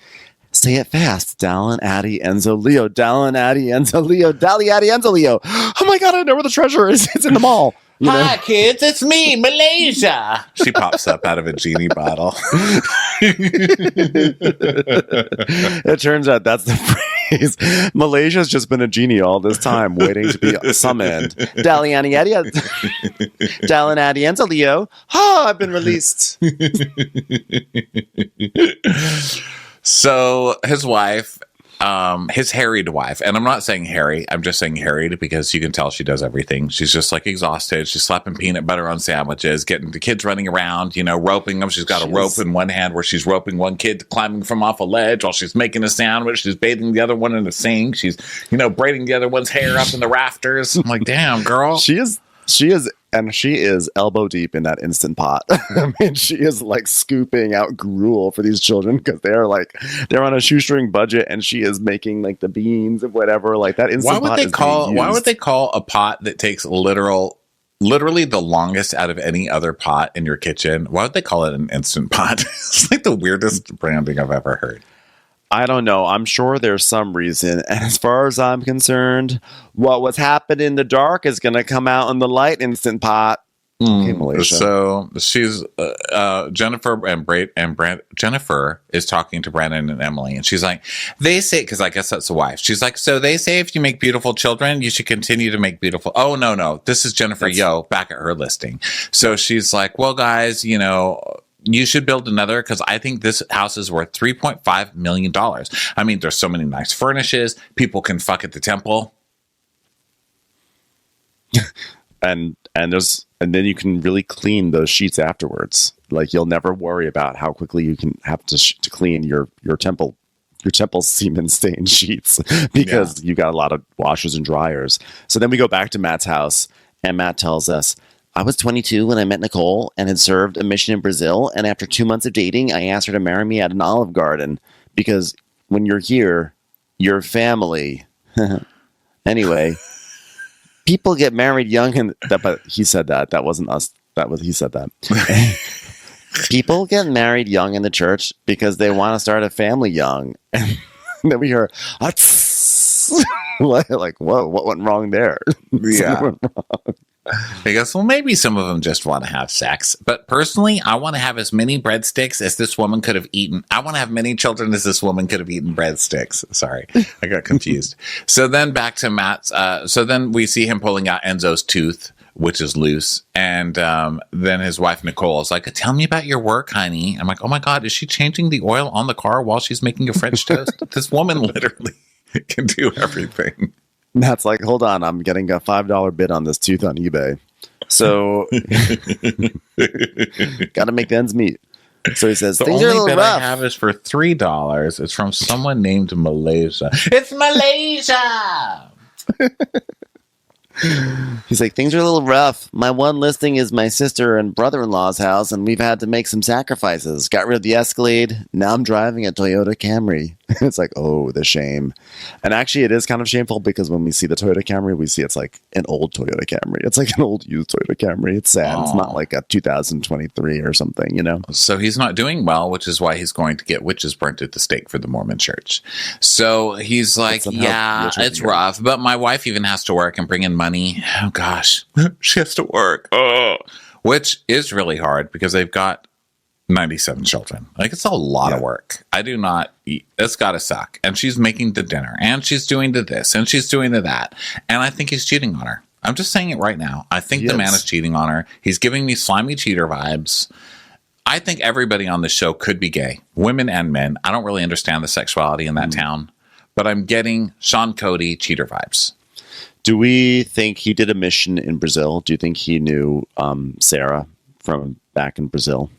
say it fast. Dallin, Addie, Enzo, Leo. Dallin, Addie, Enzo, Leo. Dally, Addie, Enzo, Leo. Oh my God, I know where the treasure is. It's in the mall. Hi, kids. It's me, Malaysia. She pops up out of a genie bottle. It turns out that's the phrase. Malaysia's just been a genie all this time, waiting to be summoned. Dally, Annie, Addie, Dallin, Addie, Enzo, Leo. I've been released. So his wife, his harried wife, and I'm not saying hairy, I'm just saying harried because you can tell she does everything. She's just like exhausted. She's slapping peanut butter on sandwiches, getting the kids running around, roping them. She's got a rope in one hand where she's roping one kid climbing from off a ledge while she's making a sandwich. She's bathing the other one in a sink. She's, braiding the other one's hair up in the rafters. I'm like, damn, girl. She is elbow deep in that Instant Pot. I mean, she is like scooping out gruel for these children because they're on a shoestring budget, and she is making like the beans and whatever. Like that Instant Pot. Why would they call a pot that takes literally the longest out of any other pot in your kitchen? Why would they call it an Instant Pot? It's like the weirdest branding I've ever heard. I don't know. I'm sure there's some reason. And as far as I'm concerned, what was happening in the dark is going to come out in the light, Instant Pot. Okay, Malaysia. So she's Jennifer and Jennifer is talking to Brandon and Emily, and she's like, they say, because I guess that's the wife. She's like, so they say if you make beautiful children, you should continue to make beautiful. Oh no, this is Jennifer back at her listing. So she's like, well, guys, you should build another because I think this house is worth $3.5 million. I mean, there's so many nice furnishes. People can fuck at the temple. and then you can really clean those sheets afterwards. Like you'll never worry about how quickly you can have to clean your temple semen stained sheets because you got a lot of washers and dryers. So then we go back to Matt's house, and Matt tells us, I was 22 when I met Nicole and had served a mission in Brazil. And after 2 months of dating, I asked her to marry me at an Olive Garden because when you're here, you're family. Anyway, people get married young, but he said that. That wasn't us. He said that. People get married young in the church because they want to start a family young. And then we hear, like, what went wrong there? Yeah. He goes, well, maybe some of them just want to have sex. But personally, I want to have as many breadsticks as this woman could have eaten. I want to have many children as this woman could have eaten breadsticks. Sorry, I got confused. So then back to Matt's. So then we see him pulling out Enzo's tooth, which is loose. And then his wife, Nicole, is like, tell me about your work, honey. I'm like, oh my God, is she changing the oil on the car while she's making a French toast? This woman literally can do everything. Matt's like, hold on, I'm getting a $5 bid on this tooth on eBay. So, got to make the ends meet. So he says, the things are a only little bid rough. I have is for $3. It's from someone named Malaysia. It's Malaysia! He's like, things are a little rough. My one listing is my sister and brother-in-law's house, and we've had to make some sacrifices. Got rid of the Escalade. Now I'm driving a Toyota Camry. It's like, oh, the shame. And actually, it is kind of shameful because when we see the Toyota Camry, we see it's like an old Toyota Camry. It's like an old used Toyota Camry. It's sad. It's not like a 2023 or something, you know? So he's not doing well, which is why he's going to get witches burnt at the stake for the Mormon church. So he's like, yeah, it's rough. But my wife even has to work and bring in money. Oh, gosh. She has to work. Oh. Which is really hard because they've got 97 children. Like, it's a lot of work. I do not eat. It's got to suck. And she's making the dinner, and she's doing the this, and she's doing the that. And I think he's cheating on her. I'm just saying it right now. I think the man is cheating on her. He's giving me slimy cheater vibes. I think everybody on the show could be gay, women and men. I don't really understand the sexuality in that town, but I'm getting Sean Cody cheater vibes. Do we think he did a mission in Brazil? Do you think he knew Sara from back in Brazil?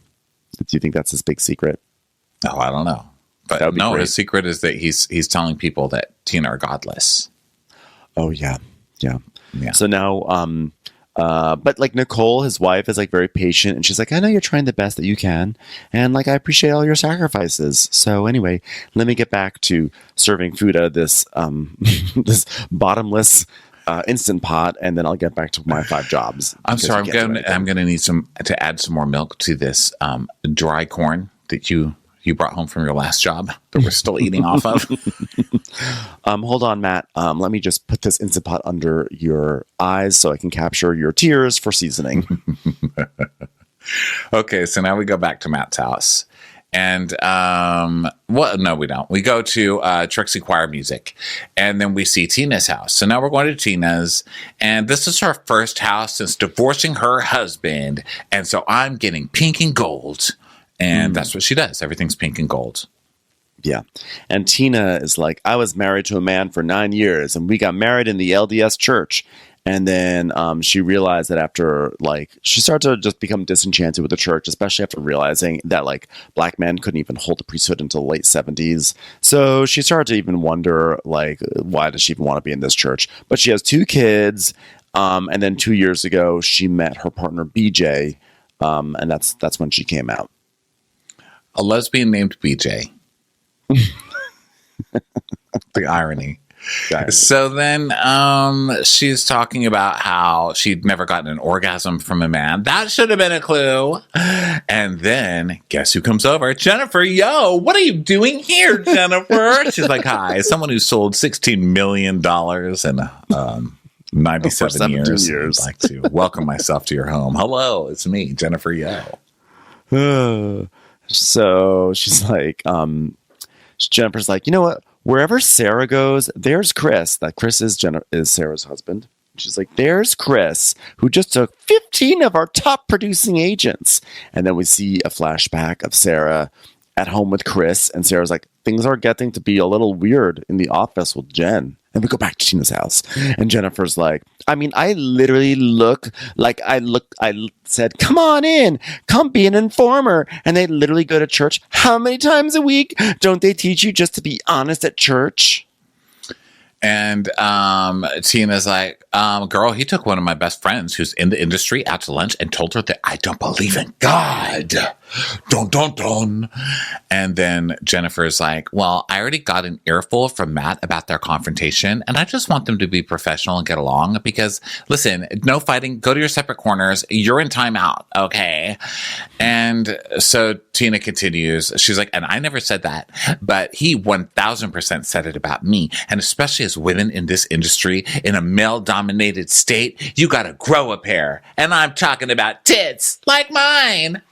Do you think that's his big secret? Oh, I don't know. But no, his secret is that he's telling people that Tina are godless. Oh, yeah. So now, but like Nicole, his wife, is like very patient, and she's like, I know you're trying the best that you can, and like I appreciate all your sacrifices. So anyway, let me get back to serving food out of this this bottomless Instant Pot, and then I'll get back to my 5 jobs. I'm sorry, I'm going to need to add some more milk to this dry corn that you brought home from your last job that we're still eating off of. Hold on, Matt. Let me just put this Instant Pot under your eyes so I can capture your tears for seasoning. Okay, so now we go back to Matt's house. And, no, we don't. We go to Trixie Choir Music, and then we see Tina's house. So now we're going to Tina's, and this is her first house since divorcing her husband. And so I'm getting pink and gold, and that's what she does. Everything's pink and gold. Yeah. And Tina is like, I was married to a man for 9 years, and we got married in the LDS church. And then she realized that after, like, she started to just become disenchanted with the church, especially after realizing that, like, black men couldn't even hold the priesthood until the late 70s. So she started to even wonder, like, why does she even want to be in this church? But she has 2 kids. And then 2 years ago, she met her partner, BJ. And that's when she came out. A lesbian named BJ. The irony. So then she's talking about how she'd never gotten an orgasm from a man. That should have been a clue. And then guess who comes over? Jennifer, yo, what are you doing here, Jennifer? She's like, hi, someone who sold $16 million in 97 years. I'd like to welcome myself to your home. Hello, it's me, Jennifer, yo. So she's like, Jennifer's like, you know what? Wherever Sara goes, there's Chris. That Chris is Sara's husband. She's like, there's Chris, who just took 15 of our top producing agents. And then we see a flashback of Sara at home with Chris. And Sara's like, things are getting to be a little weird in the office with Jen. And we go back to Tina's house. And Jennifer's like, I mean, I literally I said, come on in, come be an informer. And they literally go to church how many times a week? Don't they teach you just to be honest at church? And Tina's like, girl, he took one of my best friends who's in the industry out to lunch and told her that I don't believe in God. Dun, dun, dun. And then Jennifer's like, well, I already got an earful from Matt about their confrontation, and I just want them to be professional and get along because, listen, no fighting. Go to your separate corners. You're in timeout, okay? And so Tina continues. She's like, and I never said that, but he 1,000% said it about me, and especially as women in this industry, in a male-dominated state, you got to grow a pair. And I'm talking about tits like mine.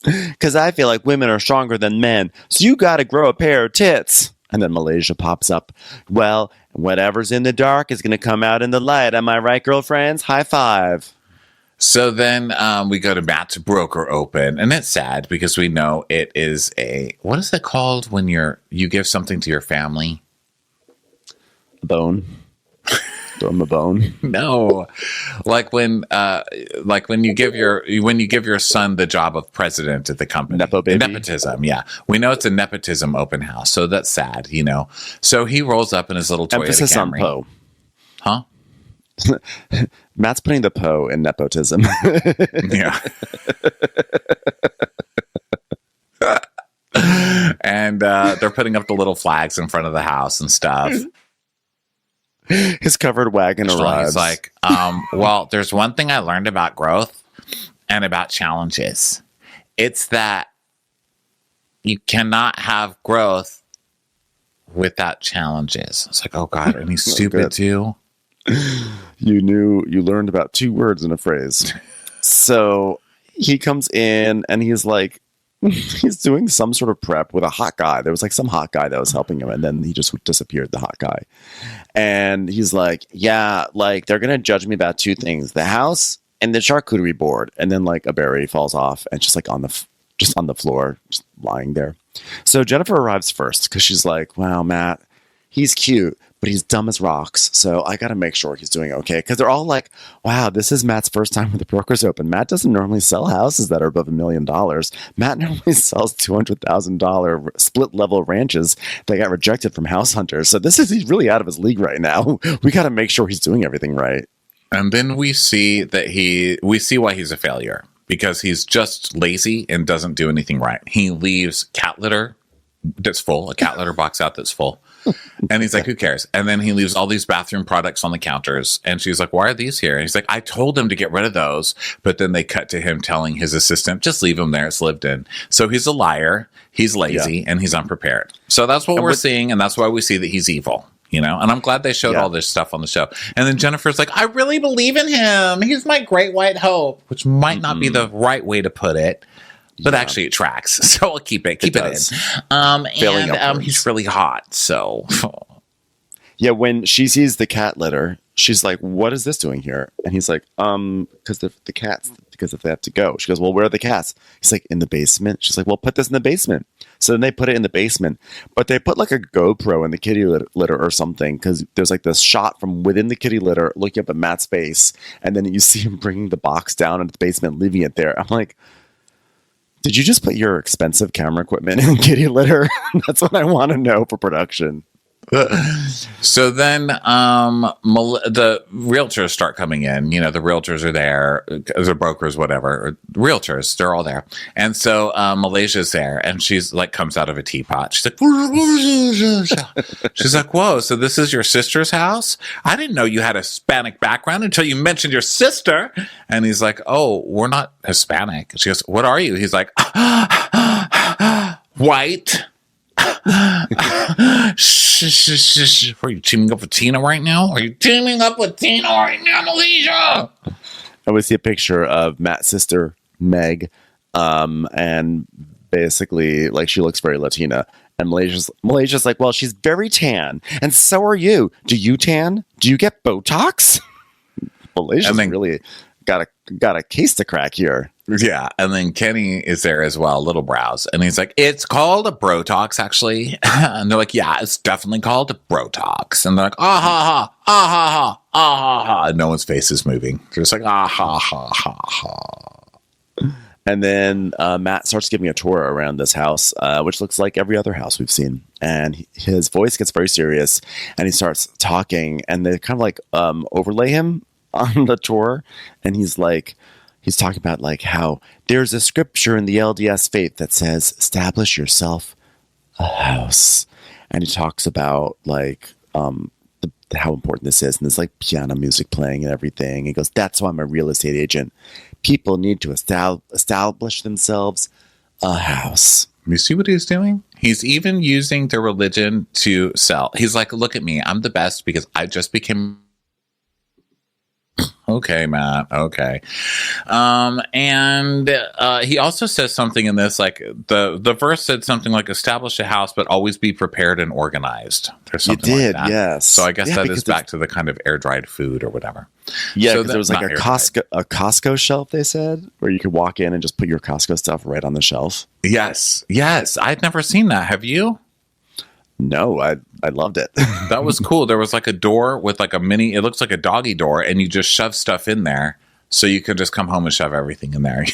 Because I feel like women are stronger than men, so you got to grow a pair of tits. And then Malaysia pops up. Well, whatever's in the dark is going to come out in the light. Am I right, girlfriends? High five. So then we go to Matt's broker open, and it's sad because we know it is what is it called when you give something to your family? A bone. Throw him a bone. No, like when you give your son the job of president at the company. Nepo baby. Nepotism, yeah. We know it's a nepotism open house, so that's sad, you know. So he rolls up in his little Toyota Emphasis Camry. on Huh? Matt's putting the po in nepotism. Yeah. And And they're putting up the little flags in front of the house and stuff. His covered wagon arrives. He's like, well, there's one thing I learned about growth and about challenges. It's that you cannot have growth without challenges. It's like, oh God, and he's stupid too. You learned about 2 words in a phrase. So he comes in and he's like, he's doing some sort of prep with a hot guy. There was like some hot guy that was helping him, and then he just disappeared, the hot guy. And he's like, yeah, like they're going to judge me about 2 things, the house and the charcuterie board. And then like a berry falls off and just like on the floor, just lying there. So Jennifer arrives first because she's like, wow, Matt, he's cute, but he's dumb as rocks. So I got to make sure he's doing okay. Because they're all like, wow, this is Matt's first time with the brokers open. Matt doesn't normally sell houses that are above $1 million. Matt normally sells $200,000 split level ranches that got rejected from house hunters. So he's really out of his league right now. We got to make sure he's doing everything right. And then we see why he's a failure, because he's just lazy and doesn't do anything right. He leaves cat litter that's full, a cat litter box out that's full. And he's like, who cares? And then he leaves all these bathroom products on the counters. And she's like, why are these here? And he's like, I told him to get rid of those. But then they cut to him telling his assistant, just leave them there. It's lived in. So he's a liar. He's lazy and he's unprepared. So that's what we're seeing. And that's why we see that he's evil. You know, and I'm glad they showed all this stuff on the show. And then Jennifer's like, I really believe in him. He's my great white hope, which might not be the right way to put it, but actually it tracks. So I'll keep it in. And he's really hot. So yeah, when she sees the cat litter, she's like, what is this doing here? And he's like, because the cats, because if they have to go. She goes, well, where are the cats? He's like, in the basement. She's like, well, put this in the basement. So then they put it in the basement, but they put like a GoPro in the kitty litter or something, because there's like this shot from within the kitty litter looking up at Matt's face, and then you see him bringing the box down into the basement, leaving it there. I'm like, did you just put your expensive camera equipment in kitty litter? That's what I want to know for production. So then the realtors start coming in. You know, the realtors are there, the brokers, whatever, realtors, they're all there. And so Malaysia's there, and she's like, comes out of a teapot. She's like, whoa, so this is your sister's house? I didn't know you had a Hispanic background until you mentioned your sister. And he's like, oh, we're not Hispanic. She goes, what are you? He's like, white. Are you teaming up with Tina right now? Are you teaming up with Tina right now, Malaysia? And we see a picture of Matt's sister, Meg, and basically, like, she looks very Latina. And Malaysia's like, well, she's very tan, and so are you. Do you tan? Do you get Botox? Malaysia's really got a case to crack here. Yeah, and then Kenny is there as well, little brows, and he's like, it's called a Brotox, actually. And they're like, yeah, it's definitely called a Brotox. And they're like, ah ha ha, ah ha ha, ah ha ha. And no one's face is moving. They're just like, ah ha ha ha ha. And then Matt starts giving a tour around this house, which looks like every other house we've seen. And his voice gets very serious, and he starts talking, and they kind of like overlay him on the tour, and he's talking about like how there's a scripture in the LDS faith that says establish yourself a house, and he talks about like how important this is, and there's like piano music playing and everything. He goes, that's why I'm a real estate agent. People need to establish themselves a house. You see what he's doing? He's even using their religion to sell. He's like, look at me, I'm the best because I just became. Okay, Matt. Okay. And he also says something in this, like the verse said something like establish a house, but always be prepared and organized. There's something like that. Yes. So I guess that is back to the kind of air dried food or whatever. Yeah, because there was like a Costco shelf, they said, where you could walk in and just put your Costco stuff right on the shelf. Yes. I'd never seen that. Have you? No, I loved it. That was cool. There was like a door with like it looks like a doggy door, and you just shove stuff in there so you could just come home and shove everything in there.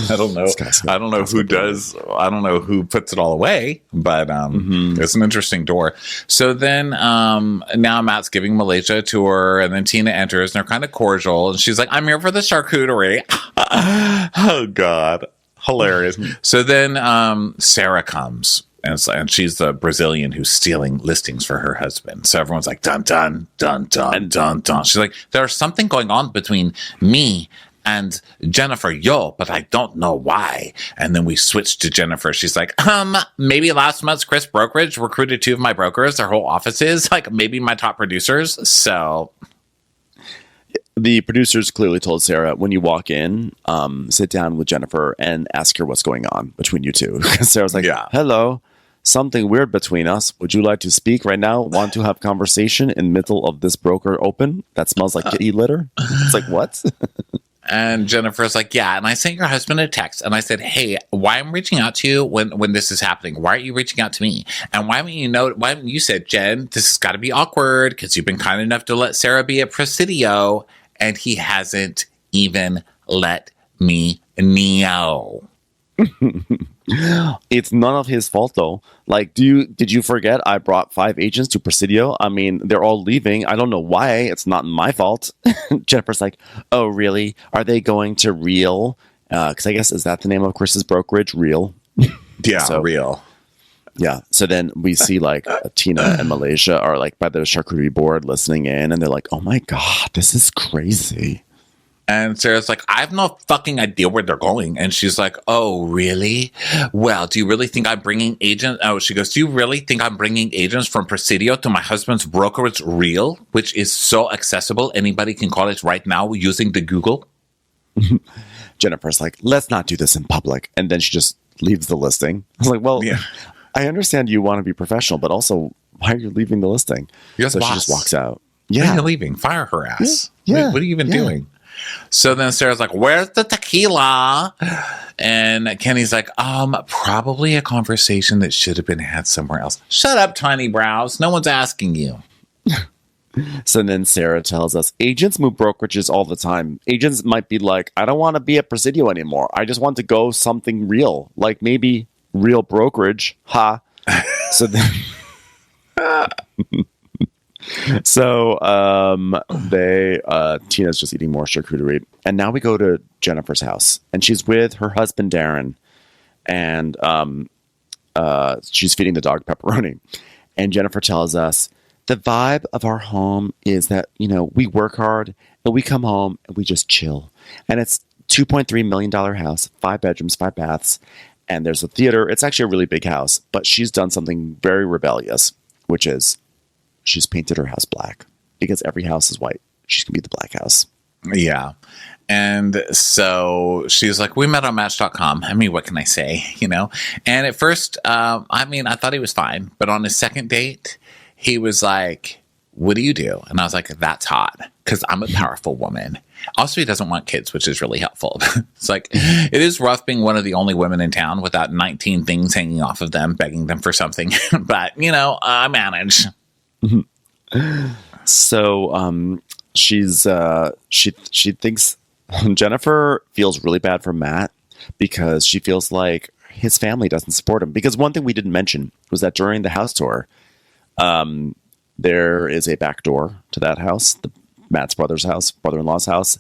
I don't know. I don't know who does. I don't know who puts it all away, but it's an interesting door. So then now Matt's giving Malaysia a tour, and then Tina enters, and they're kind of cordial, and she's like, I'm here for the charcuterie. Oh, God. Hilarious. So then Sara comes. And she's the Brazilian who's stealing listings for her husband. So everyone's like, dun, dun, dun, dun, dun, dun. She's like, there's something going on between me and Jennifer but I don't know why. And then we switch to Jennifer. She's like, maybe last month's Chris Brokerage recruited 2 of my brokers, their whole offices, like maybe my top producers. So the producers clearly told Sara, when you walk in, sit down with Jennifer and ask her what's going on between you two. Because Sarah's like, hello. Something weird between us. Would you like to speak right now? Want to have conversation in middle of this broker open that smells like kitty litter? It's like, what? And Jennifer's like, yeah. And I sent your husband a text and I said, hey, why I'm reaching out to you when this is happening? Why aren't you reaching out to me? And why haven't you said, Jen, this has got to be awkward because you've been kind enough to let Sara be at Presidio. And he hasn't even let me know. It's none of his fault though. Like, did you forget I brought 5 agents to Presidio? I mean, they're all leaving. I don't know why. It's not my fault. Jennifer's like, oh, really? Are they going to Real? Because I guess, is that the name of Chris's brokerage? Real? Yeah, Real. Yeah. So then we see like Tina and Malaysia are like by the charcuterie board listening in, and they're like, oh my God, this is crazy. And Sarah's like, I have no fucking idea where they're going. And she's like, oh, really? Well, do you really think I'm bringing agents? Oh, she goes, do you really think I'm bringing agents from Presidio to my husband's brokerage Real, which is so accessible? Anybody can call it right now using the Google. Jennifer's like, let's not do this in public. And then she just leaves the listing. I was like, well, yeah. I understand you want to be professional, but also why are you leaving the listing? So she just walks out. Yeah. Why are you leaving? Fire her ass. Yeah. What are you even doing? So then Sarah's like, where's the tequila? And Kenny's like, probably a conversation that should have been had somewhere else. Shut up, tiny brows. No one's asking you. So then Sara tells us, agents move brokerages all the time. Agents might be like, I don't want to be at Presidio anymore. I just want to go something real. Like maybe Real Brokerage. Ha. So then... So Tina's just eating more charcuterie, and now we go to Jennifer's house, and she's with her husband Darren, and she's feeding the dog pepperoni. And Jennifer tells us the vibe of our home is that, you know, we work hard and we come home and we just chill, and it's $2.3 million house, 5 bedrooms, 5 baths, and there's a theater. It's actually a really big house, but she's done something very rebellious, which is she's painted her house black because every house is white. She's going to be the black house. Yeah. And so she's like, we met on Match.com. I mean, what can I say? You know? And at first, I thought he was fine. But on his second date, he was like, what do you do? And I was like, that's hot because I'm a powerful woman. Also, he doesn't want kids, which is really helpful. It's like, it is rough being one of the only women in town without 19 things hanging off of them, begging them for something. But, you know, I manage. So she thinks Jennifer feels really bad for Matt because she feels like his family doesn't support him. Because one thing we didn't mention was that during the house tour, there is a back door to that house, Matt's brother-in-law's house,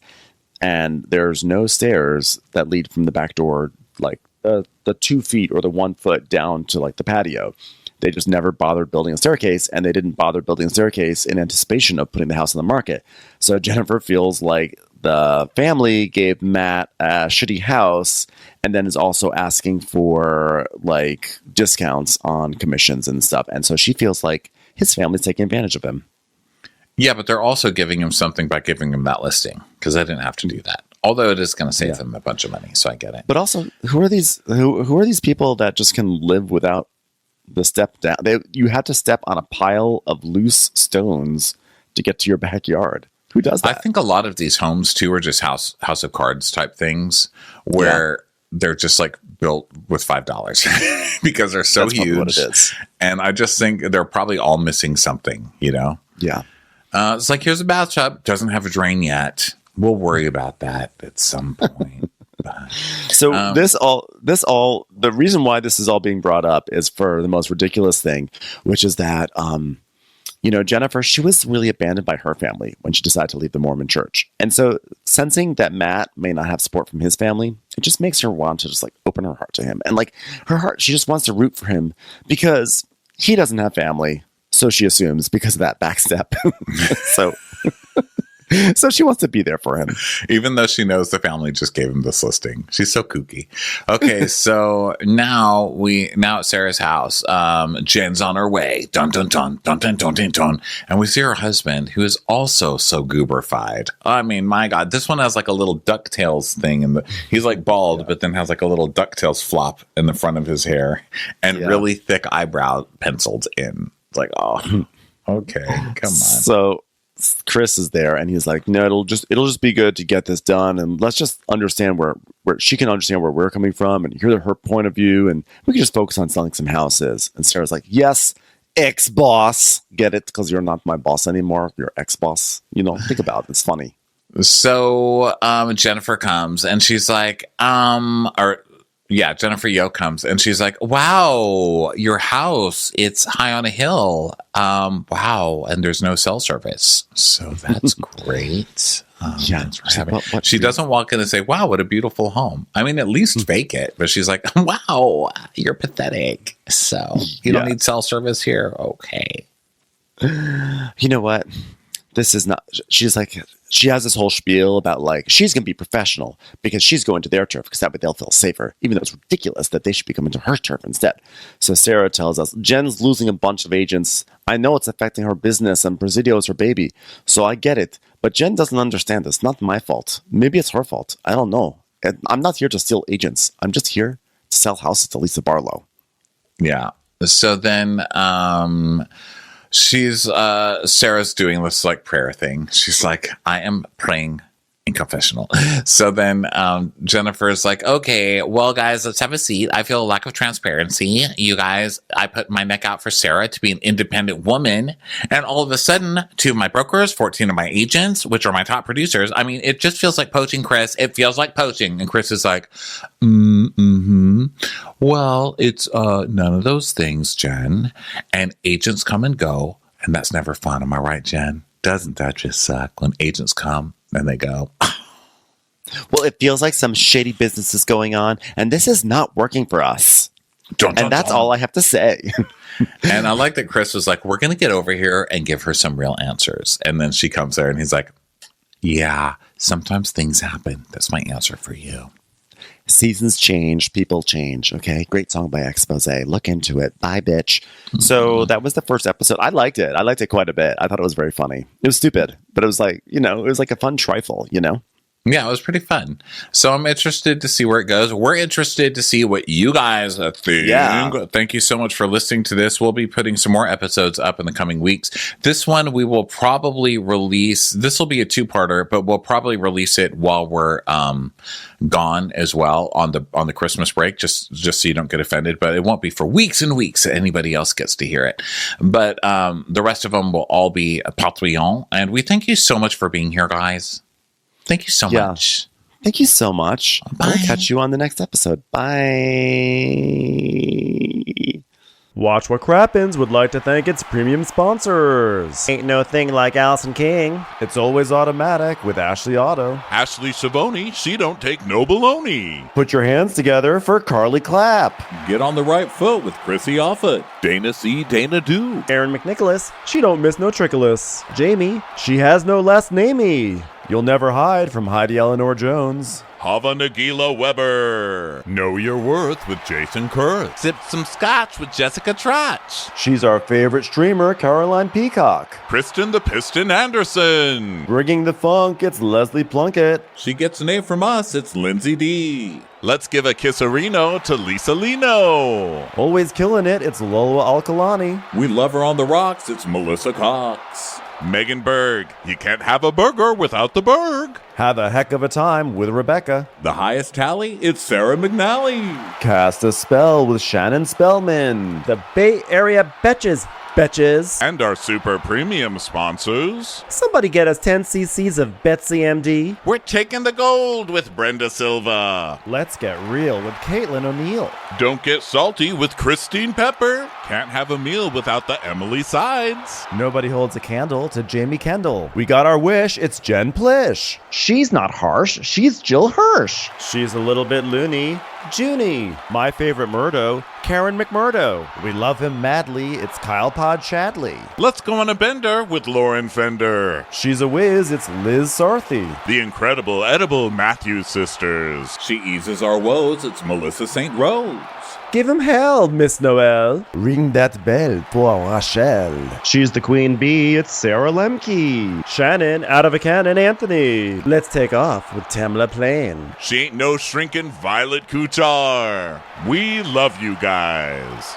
and there's no stairs that lead from the back door, like the 2 feet or the 1 foot down to like the patio. They just never bothered building a staircase, and they didn't bother building a staircase in anticipation of putting the house on the market. So Jennifer feels like the family gave Matt a shitty house and then is also asking for like discounts on commissions and stuff. And so she feels like his family's taking advantage of him. Yeah, but they're also giving him something by giving him that listing because they didn't have to do that. Although it is going to save them a bunch of money, so I get it. But also, who are these people that just can live without the step down? You had to step on a pile of loose stones to get to your backyard. Who does that? I think a lot of these homes too are just house of cards type things where they're just like built with $5 because they're so huge. What it is. And I just think they're probably all missing something, you know? Yeah. It's like, here's a bathtub, doesn't have a drain yet. We'll worry about that at some point. So the reason why this is all being brought up is for the most ridiculous thing, which is that Jennifer, she was really abandoned by her family when she decided to leave the Mormon church. And so sensing that Matt may not have support from his family, it just makes her want to just like open her heart to him. And like her heart, she just wants to root for him because he doesn't have family. So she assumes because of that backstep. So she wants to be there for him. Even though she knows the family just gave him this listing. She's so kooky. Okay, so now at Sarah's house, Jen's on her way. Dun, dun, dun, dun, dun, dun, dun, dun. And we see her husband, who is also so gooberified. I mean, my God, this one has like a little DuckTales thing. He's like bald, but then has like a little DuckTales flop in the front of his hair and really thick eyebrow penciled in. It's like, oh, okay, come on. So Chris is there and he's like, no, it'll just be good to get this done, and let's just understand where she can understand where we're coming from and hear her point of view, and we can just focus on selling some houses. And Sarah's like, yes, ex-boss, get it, because you're not my boss anymore, you're ex-boss. Think about it, it's funny. So Jennifer comes and she's like, Jennifer Yo comes and she's like, wow, your house, it's high on a hill. Wow. And there's no cell service. So that's great. She doesn't walk in and say, wow, what a beautiful home. I mean, at least fake it. But she's like, wow, you're pathetic. So you don't need cell service here. Okay. You know what? This is not, she's like, she has this whole spiel about like, she's going to be professional because she's going to their turf because that way they'll feel safer, even though it's ridiculous that they should be coming to her turf instead. So Sarah tells us, Jen's losing a bunch of agents. I know it's affecting her business and Presidio is her baby. So I get it. But Jen doesn't understand this. Not my fault. Maybe it's her fault. I don't know. And I'm not here to steal agents. I'm just here to sell houses to Lisa Barlow. Yeah. So then, Sarah's doing this like prayer thing. She's like, I am praying in confessional. So then Jennifer's like, okay, well, guys, let's have a seat. I feel a lack of transparency. You guys, I put my neck out for Sarah to be an independent woman. And all of a sudden, 2 of my brokers, 14 of my agents, which are my top producers. I mean, it just feels like poaching, Chris. It feels like poaching. And Chris is like, well, it's none of those things, Jen. And agents come and go. And that's never fun. Am I right, Jen? Doesn't that just suck when agents come and they go? Well, it feels like some shady business is going on, and this is not working for us. And that's all I have to say. And I like that Chris was like, we're going to get over here and give her some real answers. And then she comes there and he's like, yeah, sometimes things happen. That's my answer for you. Seasons change, people change. Okay, great song by Expose. Look into it. Bye, bitch. So that was the first episode. I liked it. I liked it quite a bit. I thought it was very funny. It was stupid, but it was like, it was like a fun trifle, Yeah, it was pretty fun. So I'm interested to see where it goes. We're interested to see what you guys think. Yeah. Thank you so much for listening to this. We'll be putting some more episodes up in the coming weeks. This one we will probably release. This will be a 2-parter, but we'll probably release it while we're gone as well on the Christmas break, just so you don't get offended. But it won't be for weeks and weeks that anybody else gets to hear it. But the rest of them will all be Patreon. And we thank you so much for being here, guys. Thank you so much. Thank you so much. Bye. I'll catch you on the next episode. Bye. Watch What Crappens would like to thank its premium sponsors. Ain't no thing like Allison King. It's always automatic with Ashley Auto. Ashley Savoni, she don't take no baloney. Put your hands together for Carly Clapp. Get on the right foot with Chrissy Offutt. Dana C. Dana Do. Aaron McNicholas, she don't miss no trickolas. Jamie, she has no last namey. You'll never hide from Heidi Eleanor Jones. Hava Nagila Weber. Know Your Worth with Jason Kurth. Sip some scotch with Jessica Trotch. She's our favorite streamer, Caroline Peacock. Kristen the Piston Anderson. Bringing the funk, it's Leslie Plunkett. She gets an A from us, it's Lindsay D. Let's give a kisserino to Lisa Lino. Always killing it, it's Lola Alkalani. We love her on the rocks, it's Melissa Cox. Megan Berg. You can't have a burger without the Berg. Have a heck of a time with Rebecca. The highest tally, it's Sarah McNally. Cast a spell with Shannon Spellman. The Bay Area Betches. And our super premium sponsors. Somebody get us 10 cc's of Betsy MD. We're taking the gold with Brenda Silva. Let's get real with Caitlin O'Neill. Don't get salty with Christine Pepper. can't have a meal without the Emily sides. Nobody holds a candle to Jamie Kendall. We got our wish, it's Jen Plish. She's not harsh, she's Jill Hirsch. She's a little bit loony. Junie. My favorite Murdo, Karen McMurdo. We love him madly, it's Kyle Pod Shadley. Let's go on a bender with Lauren Fender. She's a whiz, it's Liz Sarthy. The incredible edible Matthews sisters. She eases our woes, it's Melissa St. Rose. Give him hell, Miss Noel. Ring that bell for Rachel. She's the queen bee, it's Sarah Lemke. Shannon, out of a cannon, Anthony. Let's take off with Tamla Plain. She ain't no shrinking Violet Kuchar. We love you guys.